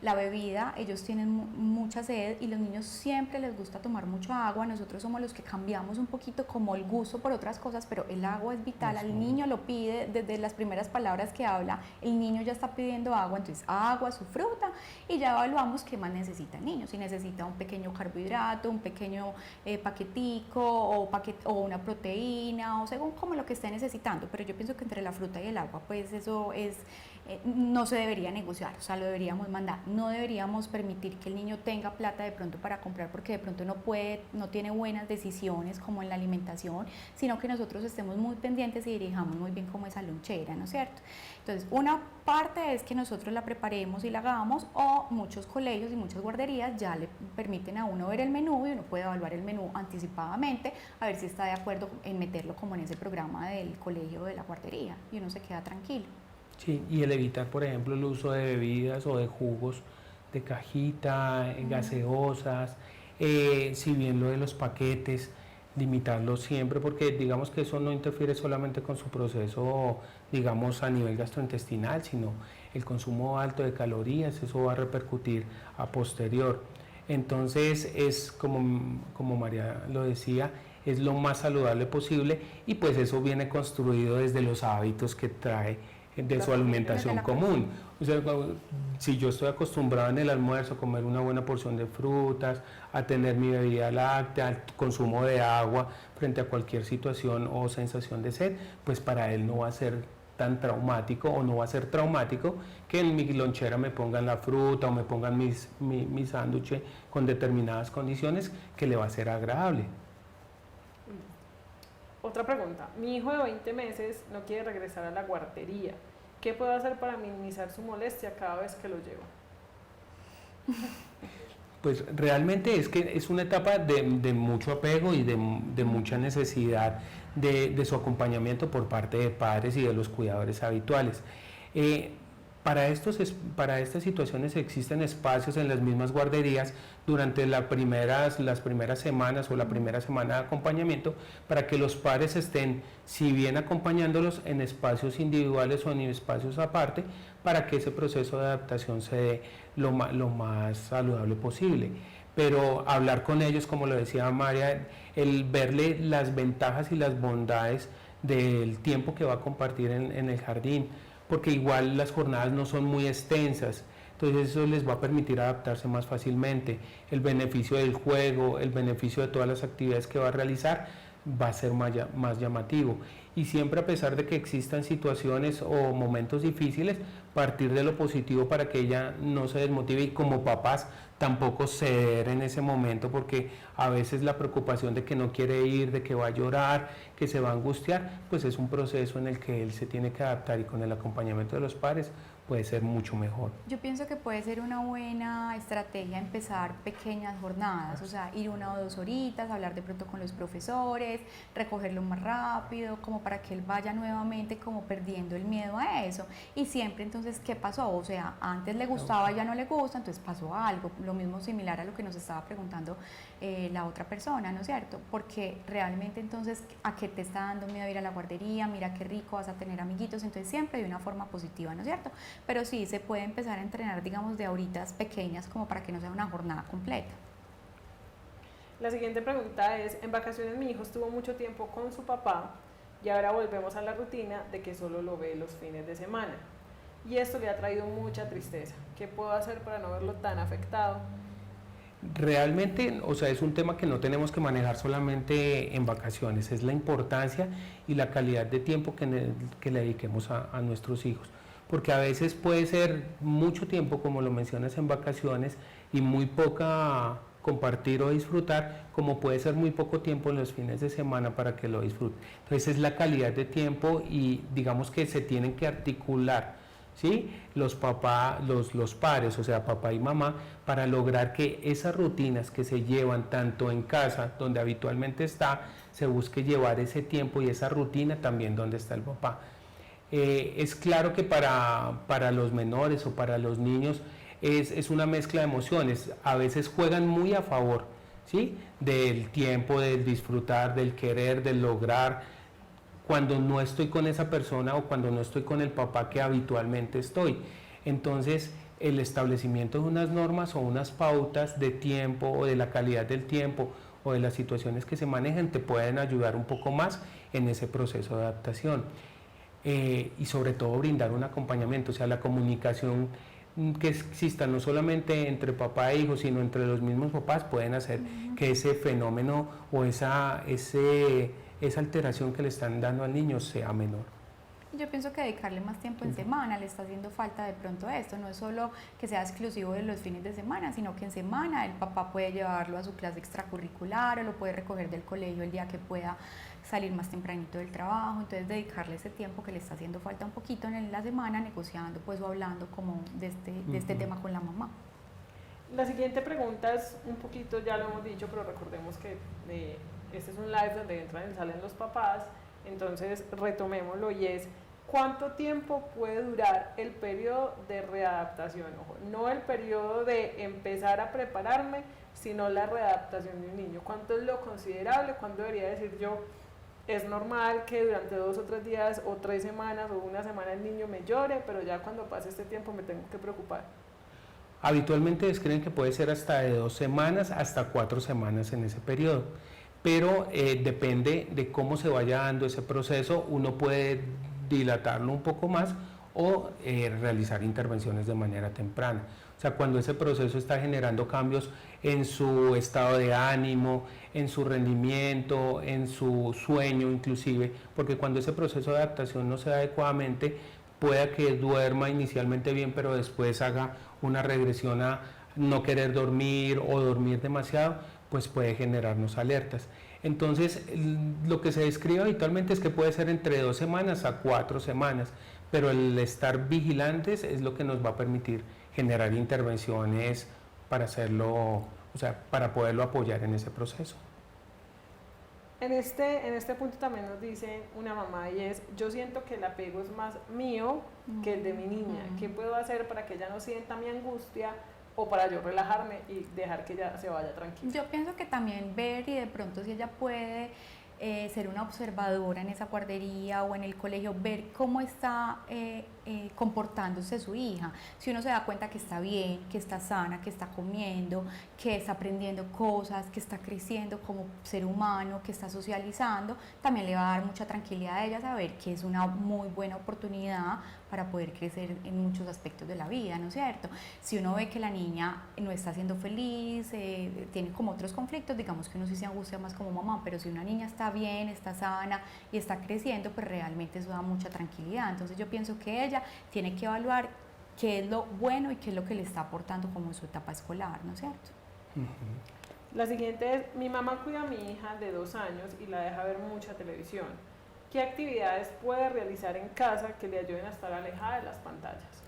La bebida, ellos tienen mucha sed y los niños siempre les gusta tomar mucha agua, nosotros somos los que cambiamos un poquito como el gusto por otras cosas, pero el agua es vital, al niño lo pide desde las primeras palabras que habla, el niño ya está pidiendo agua, entonces agua, su fruta y ya evaluamos qué más necesita el niño, si necesita un pequeño carbohidrato, un pequeño paquetico o una proteína o según como lo que esté necesitando, pero yo pienso que entre la fruta y el agua pues eso es no se debería negociar, o sea, lo deberíamos mandar. No deberíamos permitir que el niño tenga plata de pronto para comprar porque de pronto no tiene buenas decisiones como en la alimentación, sino que nosotros estemos muy pendientes y dirijamos muy bien como esa lonchera, ¿no es cierto? Entonces, una parte es que nosotros la preparemos y la hagamos, o muchos colegios y muchas guarderías ya le permiten a uno ver el menú y uno puede evaluar el menú anticipadamente, a ver si está de acuerdo en meterlo como en ese programa del colegio o de la guardería y uno se queda tranquilo. Sí, y el evitar, por ejemplo, el uso de bebidas o de jugos de cajita, gaseosas, si bien lo de los paquetes, limitarlos siempre, porque digamos que eso no interfiere solamente con su proceso, digamos, a nivel gastrointestinal, sino el consumo alto de calorías, eso va a repercutir a posterior. Entonces es como María lo decía, es lo más saludable posible y pues eso viene construido desde los hábitos que trae de su alimentación común. O sea, si yo estoy acostumbrado en el almuerzo a comer una buena porción de frutas, a tener mi bebida láctea, al consumo de agua frente a cualquier situación o sensación de sed, pues para él no va a ser tan traumático o no va a ser traumático que en mi lonchera me pongan la fruta o me pongan mi sándwich con determinadas condiciones que le va a ser agradable. Otra pregunta, mi hijo de 20 meses no quiere regresar a la guardería. ¿Qué puedo hacer para minimizar su molestia cada vez que lo llevo? Pues realmente es que es una etapa de mucho apego y de mucha necesidad de su acompañamiento por parte de padres y de los cuidadores habituales. Para estas situaciones existen espacios en las mismas guarderías durante las primeras semanas o la primera semana de acompañamiento para que los padres estén, si bien acompañándolos en espacios individuales o en espacios aparte, para que ese proceso de adaptación se dé lo más saludable posible. Pero hablar con ellos, como lo decía María, el verle las ventajas y las bondades del tiempo que va a compartir en el jardín, porque igual las jornadas no son muy extensas, entonces eso les va a permitir adaptarse más fácilmente. El beneficio del juego, el beneficio de todas las actividades que va a realizar va a ser más llamativo. Y siempre, a pesar de que existan situaciones o momentos difíciles, partir de lo positivo para que ella no se desmotive, y como papás tampoco ceder en ese momento, porque a veces la preocupación de que no quiere ir, de que va a llorar, que se va a angustiar, pues es un proceso en el que él se tiene que adaptar, y con el acompañamiento de los padres puede ser mucho mejor. Yo pienso que puede ser una buena estrategia empezar pequeñas jornadas, o sea, ir 1 o 2 horitas, hablar de pronto con los profesores, recogerlo más rápido, como para que él vaya nuevamente como perdiendo el miedo a eso. Y siempre entonces, ¿qué pasó? O sea, antes le gustaba, ya no le gusta, entonces pasó algo, lo mismo similar a lo que nos estaba preguntando la otra persona, ¿no es cierto? Porque realmente entonces, ¿a qué te está dando miedo ir a la guardería? Mira qué rico, vas a tener amiguitos, entonces siempre de una forma positiva, ¿no es cierto? Pero sí, se puede empezar a entrenar, digamos, de horitas pequeñas como para que no sea una jornada completa. La siguiente pregunta es, en vacaciones mi hijo estuvo mucho tiempo con su papá y ahora volvemos a la rutina de que solo lo ve los fines de semana. Y esto le ha traído mucha tristeza. ¿Qué puedo hacer para no verlo tan afectado? Realmente, o sea, es un tema que no tenemos que manejar solamente en vacaciones, es la importancia y la calidad de tiempo que le dediquemos a nuestros hijos. Porque a veces puede ser mucho tiempo, como lo mencionas, en vacaciones, y muy poca compartir o disfrutar, como puede ser muy poco tiempo en los fines de semana para que lo disfruten. Entonces es la calidad de tiempo, y digamos que se tienen que articular, ¿sí? Los padres, o sea, papá y mamá, para lograr que esas rutinas que se llevan tanto en casa, donde habitualmente está, se busque llevar ese tiempo y esa rutina también donde está el papá. Es claro que para los menores o para los niños es una mezcla de emociones. A veces juegan muy a favor, ¿sí? Del tiempo, del disfrutar, del querer, del lograr, cuando no estoy con esa persona o cuando no estoy con el papá que habitualmente estoy. Entonces, el establecimiento de unas normas o unas pautas de tiempo, o de la calidad del tiempo, o de las situaciones que se manejan, te pueden ayudar un poco más en ese proceso de adaptación. Y sobre todo brindar un acompañamiento, o sea, la comunicación que exista no solamente entre papá e hijo, sino entre los mismos papás, pueden hacer que ese fenómeno o esa alteración que le están dando al niño sea menor. Yo pienso que dedicarle más tiempo en semana le está haciendo falta de pronto esto, no es solo que sea exclusivo de los fines de semana, sino que en semana el papá puede llevarlo a su clase extracurricular o lo puede recoger del colegio el día que pueda salir más tempranito del trabajo, entonces dedicarle ese tiempo que le está haciendo falta un poquito en la semana, negociando pues o hablando como de este tema con la mamá. La siguiente pregunta es un poquito, ya lo hemos dicho, pero recordemos que este es un live donde entran y salen los papás, entonces retomémoslo, y es ¿cuánto tiempo puede durar el periodo de readaptación? Ojo, no el periodo de empezar a prepararme, sino la readaptación de un niño. ¿Cuánto es lo considerable? ¿Cuánto debería decir yo? Es normal que durante 2 o 3 días o 3 semanas o una semana el niño me llore, pero ya cuando pase este tiempo me tengo que preocupar. Habitualmente describen que puede ser hasta de 2 semanas hasta 4 semanas en ese periodo, pero depende de cómo se vaya dando ese proceso. Uno puede dilatarlo un poco más o realizar intervenciones de manera temprana. O sea, cuando ese proceso está generando cambios en su estado de ánimo, en su rendimiento, en su sueño inclusive, porque cuando ese proceso de adaptación no se da adecuadamente, pueda que duerma inicialmente bien, pero después haga una regresión a no querer dormir o dormir demasiado, pues puede generarnos alertas. Entonces, lo que se describe habitualmente es que puede ser entre 2 semanas a 4 semanas, pero el estar vigilantes es lo que nos va a permitir generar intervenciones para hacerlo, o sea, para poderlo apoyar en ese proceso. En este punto también nos dice una mamá y es, yo siento que el apego es más mío que el de mi niña. ¿Qué puedo hacer para que ella no sienta mi angustia o para yo relajarme y dejar que ella se vaya tranquila? Yo pienso que también ver y de pronto si ella puede ser una observadora en esa guardería o en el colegio, ver cómo está comportándose su hija. Si uno se da cuenta que está bien, que está sana, que está comiendo, que está aprendiendo cosas, que está creciendo como ser humano, que está socializando, también le va a dar mucha tranquilidad a ella saber que es una muy buena oportunidad para poder crecer en muchos aspectos de la vida, ¿no es cierto? Si uno ve que la niña no está siendo feliz, tiene como otros conflictos, digamos que uno sí se angustia más como mamá, pero si una niña está bien, está sana y está creciendo, pues realmente eso da mucha tranquilidad. Entonces yo pienso que ella tiene que evaluar qué es lo bueno y qué es lo que le está aportando como en su etapa escolar, ¿no es cierto? La siguiente es, mi mamá cuida a mi hija de 2 años y la deja ver mucha televisión. ¿Qué actividades puede realizar en casa que le ayuden a estar alejada de las pantallas?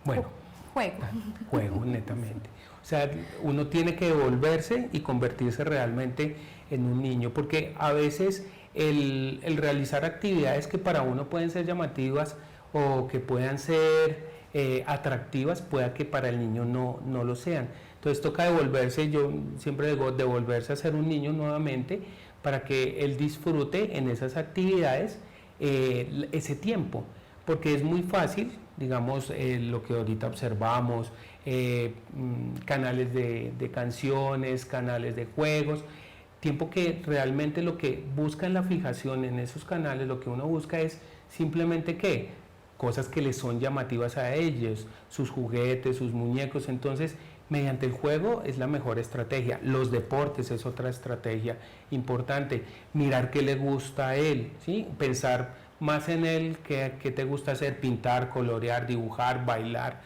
Bueno, juego netamente. O sea, uno tiene que devolverse y convertirse realmente en un niño, porque a veces el realizar actividades que para uno pueden ser llamativas o que puedan ser atractivas, pueda que para el niño no lo sean. Entonces toca devolverse, yo siempre digo, devolverse a ser un niño nuevamente para que él disfrute en esas actividades ese tiempo, porque es muy fácil, digamos, lo que ahorita observamos, canales de canciones, canales de juegos, tiempo que realmente lo que busca en la fijación en esos canales, lo que uno busca es simplemente que cosas que les son llamativas a ellos, sus juguetes, sus muñecos. Entonces mediante el juego es la mejor estrategia. Los deportes es otra estrategia importante. Mirar qué le gusta a él, ¿sí? Pensar más en él, qué te gusta hacer, pintar, colorear, dibujar, bailar.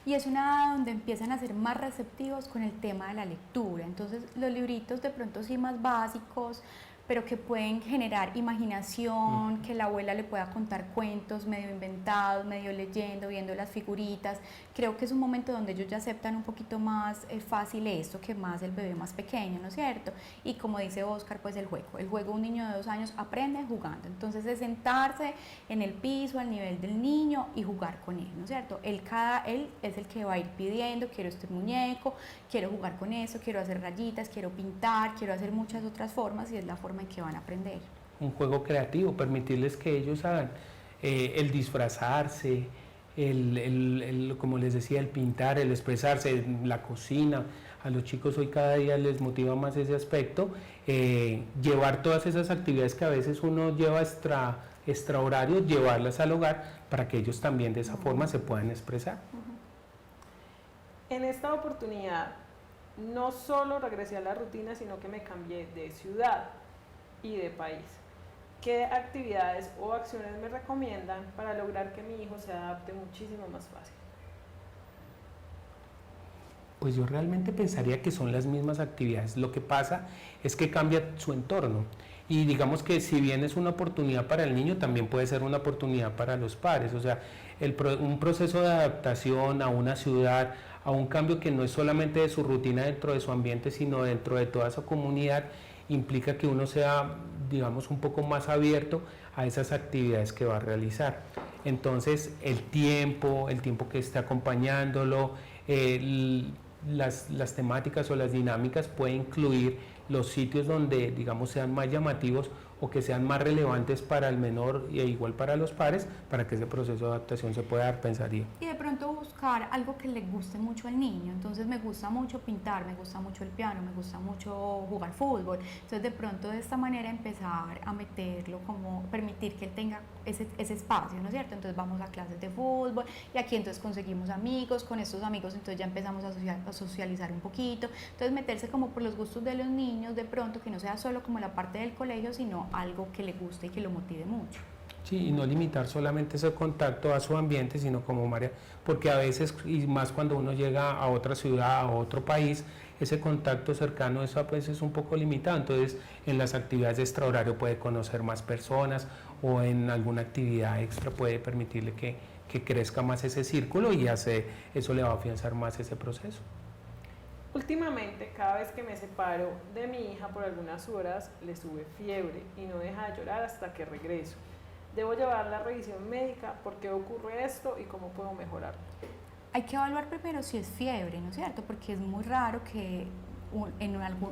Y es una edad donde empiezan a ser más receptivos con el tema de la lectura. Entonces los libritos de pronto sí más básicos, pero que pueden generar imaginación, que la abuela le pueda contar cuentos medio inventados, medio leyendo, viendo las figuritas. Creo que es un momento donde ellos ya aceptan un poquito más fácil esto que más el bebé más pequeño, ¿no es cierto? Y como dice Oscar, pues el juego un niño de 2 años aprende jugando. Entonces es sentarse en el piso al nivel del niño y jugar con él, ¿no es cierto? Él es el que va a ir pidiendo, quiero este muñeco, quiero jugar con eso, quiero hacer rayitas, quiero pintar, quiero hacer muchas otras formas y es la forma en que van a aprender. Un juego creativo, permitirles que ellos hagan el disfrazarse, como les decía, el pintar, el expresarse, la cocina. A los chicos hoy cada día les motiva más ese aspecto, llevar todas esas actividades que a veces uno lleva extra horario, llevarlas al hogar para que ellos también de esa forma se puedan expresar. En esta oportunidad no solo regresé a la rutina, sino que me cambié de ciudad y de país. ¿Qué actividades o acciones me recomiendan para lograr que mi hijo se adapte muchísimo más fácil? Pues yo realmente pensaría que son las mismas actividades. Lo que pasa es que cambia su entorno. Y digamos que si bien es una oportunidad para el niño, también puede ser una oportunidad para los padres. O sea, un proceso de adaptación a una ciudad, a un cambio que no es solamente de su rutina dentro de su ambiente, sino dentro de toda esa comunidad, implica que uno sea, digamos, un poco más abierto a esas actividades que va a realizar. Entonces, el tiempo que esté acompañándolo, las temáticas o las dinámicas puede incluir los sitios donde, digamos, sean más llamativos o que sean más relevantes para el menor e igual para los padres, para que ese proceso de adaptación se pueda dar, pensaría. Y de pronto buscar algo que le guste mucho al niño. Entonces me gusta mucho pintar, me gusta mucho el piano, me gusta mucho jugar fútbol. Entonces de pronto de esta manera empezar a meterlo, como permitir que él tenga ese espacio, ¿no es cierto? Entonces vamos a clases de fútbol y aquí entonces conseguimos amigos, con estos amigos entonces ya empezamos a socializar un poquito. Entonces meterse como por los gustos de los niños de pronto, que no sea solo como la parte del colegio, sino algo que le guste y que lo motive mucho. Sí, y no limitar solamente ese contacto a su ambiente, sino como María, porque a veces, y más cuando uno llega a otra ciudad, a otro país, ese contacto cercano eso a veces es un poco limitado. Entonces, en las actividades de extrahorario puede conocer más personas o en alguna actividad extra puede permitirle que crezca más ese círculo y eso le va a afianzar más ese proceso. Últimamente, cada vez que me separo de mi hija por algunas horas, le sube fiebre y no deja de llorar hasta que regreso. ¿Debo llevarla a revisión médica? ¿Por qué ocurre esto y cómo puedo mejorarlo? Hay que evaluar primero si es fiebre, ¿no es cierto? Porque es muy raro que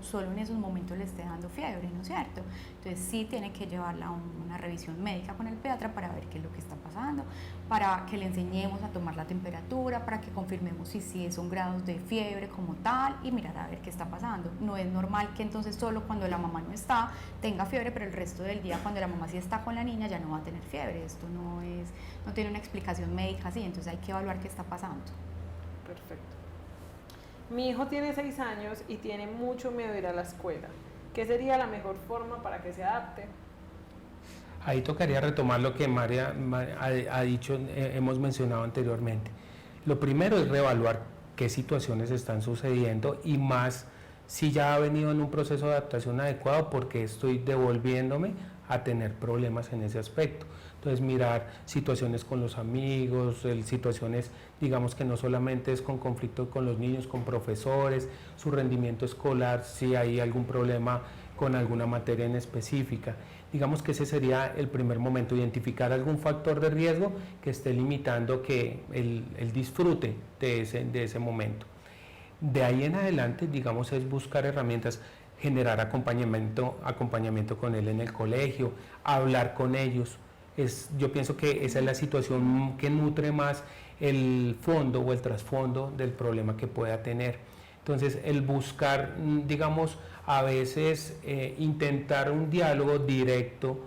solo en esos momentos le esté dando fiebre, ¿no es cierto? Entonces sí tiene que llevarla a una revisión médica con el pediatra para ver qué es lo que está pasando, para que le enseñemos a tomar la temperatura, para que confirmemos si son grados de fiebre como tal y mirar a ver qué está pasando. No es normal que entonces solo cuando la mamá no está tenga fiebre, pero el resto del día cuando la mamá sí está con la niña ya no va a tener fiebre. Esto no tiene una explicación médica así, entonces hay que evaluar qué está pasando. Perfecto. Mi hijo tiene 6 años y tiene mucho miedo de ir a la escuela. ¿Qué sería la mejor forma para que se adapte? Ahí tocaría retomar lo que María ha dicho, hemos mencionado anteriormente. Lo primero es reevaluar qué situaciones están sucediendo y más si ya ha venido en un proceso de adaptación adecuado, porque estoy devolviéndome a tener problemas en ese aspecto. Entonces mirar situaciones con los amigos, situaciones digamos que no solamente es con conflicto con los niños, con profesores, su rendimiento escolar, si hay algún problema con alguna materia en específica. Digamos que ese sería el primer momento, identificar algún factor de riesgo que esté limitando que el disfrute de ese momento. De ahí en adelante, digamos, es buscar herramientas, generar acompañamiento con él en el colegio, hablar con ellos. Yo pienso que esa es la situación que nutre más el fondo o el trasfondo del problema que pueda tener. Entonces, el buscar, digamos, a veces intentar un diálogo directo,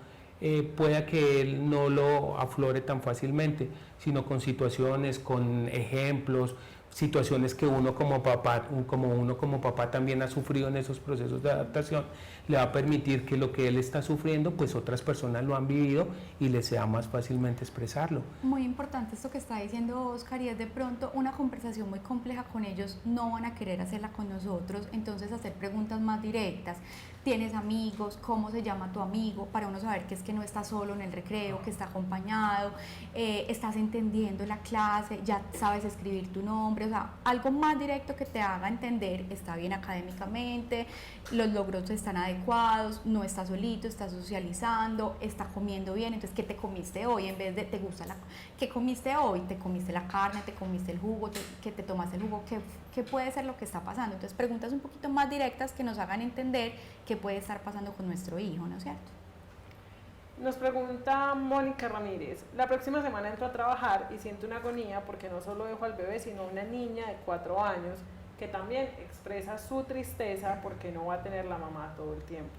pueda que él no lo aflore tan fácilmente, sino con situaciones, con ejemplos, situaciones que uno como papá también ha sufrido en esos procesos de adaptación, le va a permitir que lo que él está sufriendo, pues otras personas lo han vivido y le sea más fácilmente expresarlo. Muy importante esto que está diciendo Oscar, y es de pronto una conversación muy compleja con ellos, no van a querer hacerla con nosotros, entonces hacer preguntas más directas. ¿Tienes amigos? ¿Cómo se llama tu amigo? Para uno saber que es que no está solo en el recreo, que está acompañado, estás entendiendo la clase, ya sabes escribir tu nombre, o sea, algo más directo que te haga entender, está bien académicamente, los logros están adecuados, no está solito, está socializando, está comiendo bien. Entonces, ¿qué te comiste hoy? En vez de ¿qué comiste hoy? ¿Te comiste la carne? ¿Te comiste el jugo? ¿Qué te tomaste el jugo? ¿Qué puede ser lo que está pasando? Entonces, preguntas un poquito más directas que nos hagan entender qué puede estar pasando con nuestro hijo, ¿no es cierto? Nos pregunta Mónica Ramírez, la próxima semana entro a trabajar y siento una agonía porque no solo dejo al bebé, sino una niña de 4 años que también expresa su tristeza porque no va a tener la mamá todo el tiempo.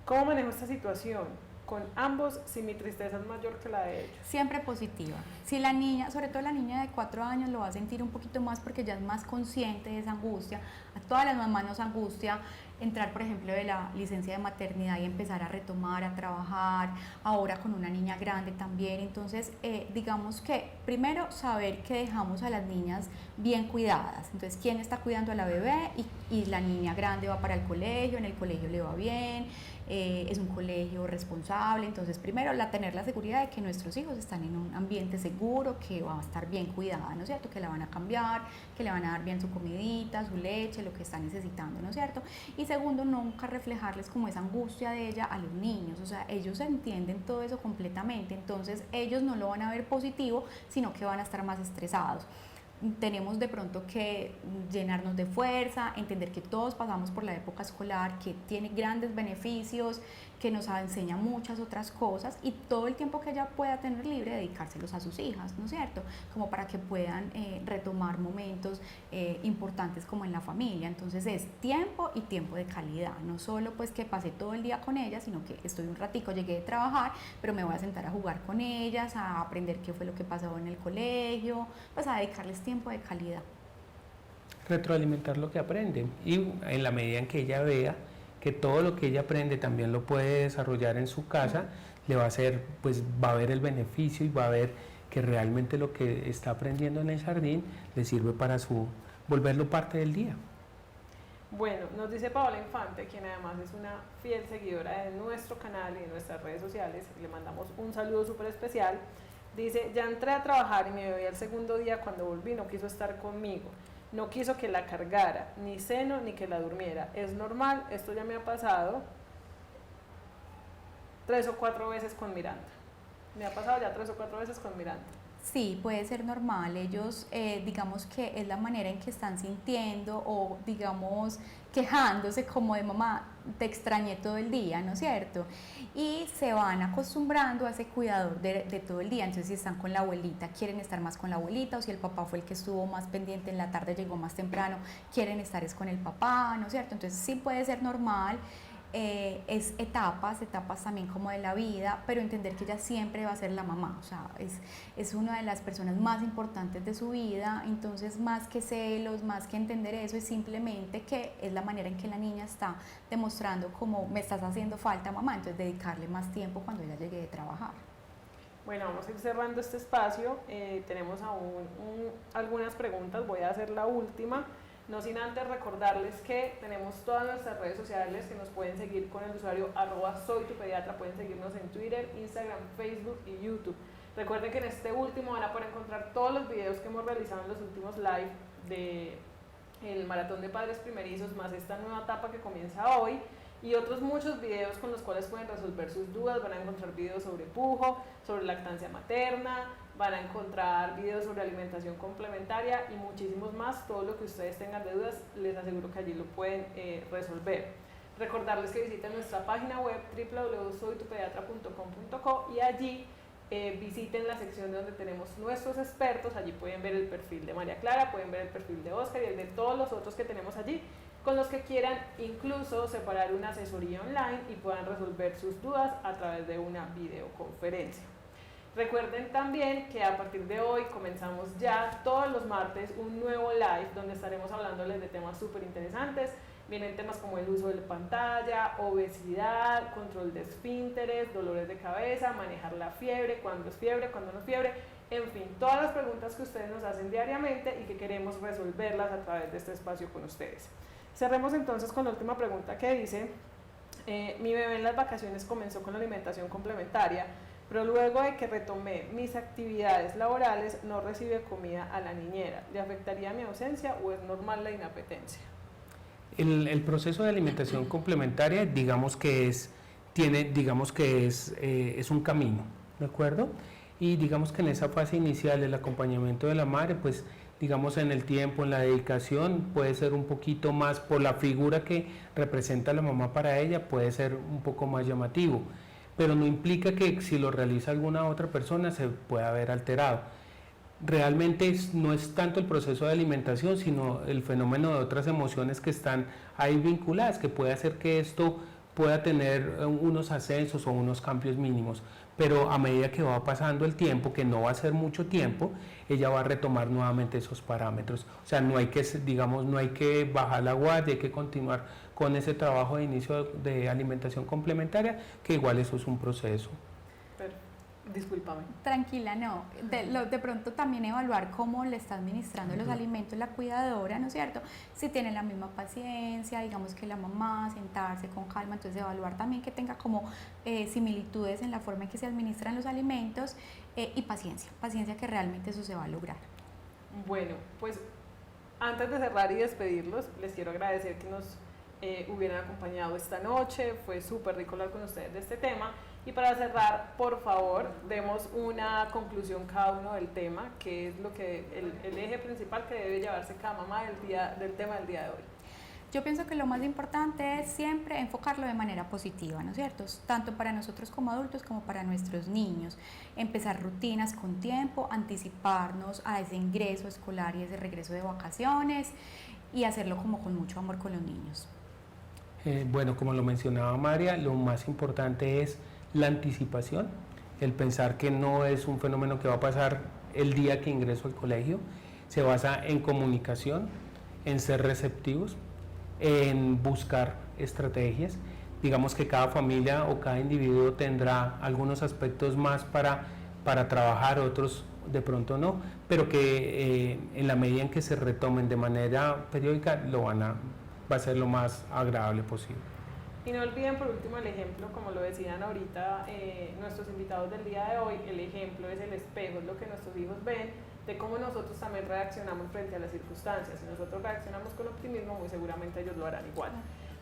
¿Cómo manejo esta situación? Con ambos, si mi tristeza es mayor que la de ellos. Siempre positiva. Si la niña, sobre todo la niña de 4 años, lo va a sentir un poquito más porque ya es más consciente de esa angustia. A todas las mamás nos angustia entrar, por ejemplo, de la licencia de maternidad y empezar a retomar, a trabajar, ahora con una niña grande también. Entonces, digamos que primero saber que dejamos a las niñas bien cuidadas. Entonces, ¿quién está cuidando a la bebé? Y la niña grande va para el colegio, en el colegio le va bien, es un colegio responsable. Entonces, primero, tener la seguridad de que nuestros hijos están en un ambiente seguro, que va a estar bien cuidada, ¿no es cierto? Que la van a cambiar, que le van a dar bien su comidita, su leche, lo que está necesitando, ¿no es cierto? Y segundo, nunca reflejarles como esa angustia de ella a los niños. O sea, ellos entienden todo eso completamente, entonces ellos no lo van a ver positivo, sino que van a estar más estresados. Tenemos de pronto que llenarnos de fuerza, entender que todos pasamos por la época escolar, que tiene grandes beneficios, que nos enseña muchas otras cosas, y todo el tiempo que ella pueda tener libre, dedicárselos a sus hijas, ¿no es cierto? Como para que puedan retomar momentos importantes como en la familia. Entonces es tiempo y tiempo de calidad, no solo pues que pasé todo el día con ellas, sino que estoy un ratico, llegué de trabajar, pero me voy a sentar a jugar con ellas, a aprender qué fue lo que pasó en el colegio, pues a dedicarles tiempo de calidad. Retroalimentar lo que aprende, y en la medida en que ella vea que todo lo que ella aprende también lo puede desarrollar en su casa, le va a hacer, pues va a ver el beneficio y va a ver que realmente lo que está aprendiendo en el jardín le sirve para volverlo parte del día. Bueno, nos dice Paola Infante, quien además es una fiel seguidora de nuestro canal y de nuestras redes sociales, le mandamos un saludo súper especial. Dice, ya entré a trabajar y mi bebé al segundo día cuando volví no quiso estar conmigo. no quiso que la cargara, ni seno, ni que la durmiera. Es normal, esto ya me ha pasado 3 o 4 veces con Miranda. Me ha pasado ya 3 o 4 veces con Miranda. Sí, puede ser normal. Ellos, digamos que es la manera en que están sintiendo o, digamos, quejándose como de mamá, te extrañé todo el día, ¿no es cierto? Y se van acostumbrando a ese cuidador de todo el día. Entonces, si están con la abuelita, quieren estar más con la abuelita, o si el papá fue el que estuvo más pendiente en la tarde, llegó más temprano, quieren estar es con el papá, ¿no es cierto? Entonces, sí puede ser normal. Es etapas también como de la vida, pero entender que ella siempre va a ser la mamá, o sea, es una de las personas más importantes de su vida. Entonces, más que celos, más que entender eso, es simplemente que es la manera en que la niña está demostrando como me estás haciendo falta, mamá, entonces dedicarle más tiempo cuando ella llegue de trabajar. Bueno, vamos a ir cerrando este espacio, tenemos aún algunas preguntas, voy a hacer la última. No sin antes recordarles que tenemos todas nuestras redes sociales que nos pueden seguir con el usuario @soytupediatra, pueden seguirnos en Twitter, Instagram, Facebook y YouTube. Recuerden que en este último van a poder encontrar todos los videos que hemos realizado en los últimos live del Maratón de Padres Primerizos, más esta nueva etapa que comienza hoy, y otros muchos videos con los cuales pueden resolver sus dudas. Van a encontrar videos sobre pujo, sobre lactancia materna, van a encontrar videos sobre alimentación complementaria y muchísimos más. Todo lo que ustedes tengan de dudas, les aseguro que allí lo pueden resolver. Recordarles que visiten nuestra página web www.soytupediatra.com.co y allí visiten la sección donde tenemos nuestros expertos. Allí pueden ver el perfil de María Clara, pueden ver el perfil de Oscar y el de todos los otros que tenemos allí, con los que quieran incluso separar una asesoría online y puedan resolver sus dudas a través de una videoconferencia. Recuerden también que a partir de hoy comenzamos ya todos los martes un nuevo live donde estaremos hablándoles de temas súper interesantes. Vienen temas como el uso de la pantalla, obesidad, control de esfínteres, dolores de cabeza, manejar la fiebre, cuándo es fiebre, cuándo no es fiebre, en fin, todas las preguntas que ustedes nos hacen diariamente y que queremos resolverlas a través de este espacio con ustedes. Cerremos entonces con la última pregunta que dice, mi bebé en las vacaciones comenzó con la alimentación complementaria, pero luego de que retomé mis actividades laborales no recibe comida a la niñera. ¿Le afectaría mi ausencia o es normal la inapetencia? El proceso de alimentación complementaria, digamos que es un camino, ¿de acuerdo? Y digamos que en esa fase inicial el acompañamiento de la madre, pues digamos en el tiempo, en la dedicación, puede ser un poquito más, por la figura que representa la mamá para ella, puede ser un poco más llamativo, pero no implica que si lo realiza alguna otra persona se pueda ver alterado. Realmente no es tanto el proceso de alimentación, sino el fenómeno de otras emociones que están ahí vinculadas, que puede hacer que esto pueda tener unos ascensos o unos cambios mínimos, pero a medida que va pasando el tiempo, que no va a ser mucho tiempo, ella va a retomar nuevamente esos parámetros. O sea, no hay que bajar la guardia, hay que continuar con ese trabajo de inicio de alimentación complementaria, que igual eso es un proceso. Discúlpame. Tranquila, no. De pronto también evaluar cómo le está administrando los alimentos la cuidadora, ¿no es cierto? Si tiene la misma paciencia, digamos que la mamá, sentarse con calma, entonces evaluar también que tenga como similitudes en la forma en que se administran los alimentos y paciencia que realmente eso se va a lograr. Bueno, pues antes de cerrar y despedirlos, les quiero agradecer que nos hubieran acompañado esta noche. Fue súper rico hablar con ustedes de este tema. Y para cerrar, por favor, demos una conclusión cada uno del tema, que es lo que el eje principal que debe llevarse cada mamá del tema del día de hoy. Yo pienso que lo más importante es siempre enfocarlo de manera positiva, ¿no es cierto? Tanto para nosotros como adultos como para nuestros niños. Empezar rutinas con tiempo, anticiparnos a ese ingreso escolar y ese regreso de vacaciones y hacerlo como con mucho amor con los niños. Bueno, como lo mencionaba María, lo más importante es la anticipación, el pensar que no es un fenómeno que va a pasar el día que ingreso al colegio. Se basa en comunicación, en ser receptivos, en buscar estrategias. Digamos que cada familia o cada individuo tendrá algunos aspectos más para trabajar, otros de pronto no, pero que en la medida en que se retomen de manera periódica va a ser lo más agradable posible. Y no olviden por último el ejemplo, como lo decían ahorita nuestros invitados del día de hoy, el ejemplo es el espejo, es lo que nuestros hijos ven de cómo nosotros también reaccionamos frente a las circunstancias. Si nosotros reaccionamos con optimismo, muy seguramente ellos lo harán igual.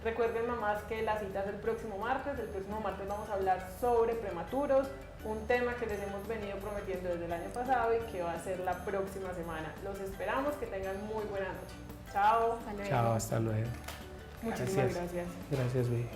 Recuerden, mamás, que la cita es el próximo martes. El próximo martes vamos a hablar sobre prematuros, un tema que les hemos venido prometiendo desde el año pasado y que va a ser la próxima semana. Los esperamos, que tengan muy buena noche. Chao. Chao, hasta luego. Muchísimas gracias. Gracias, Vivi.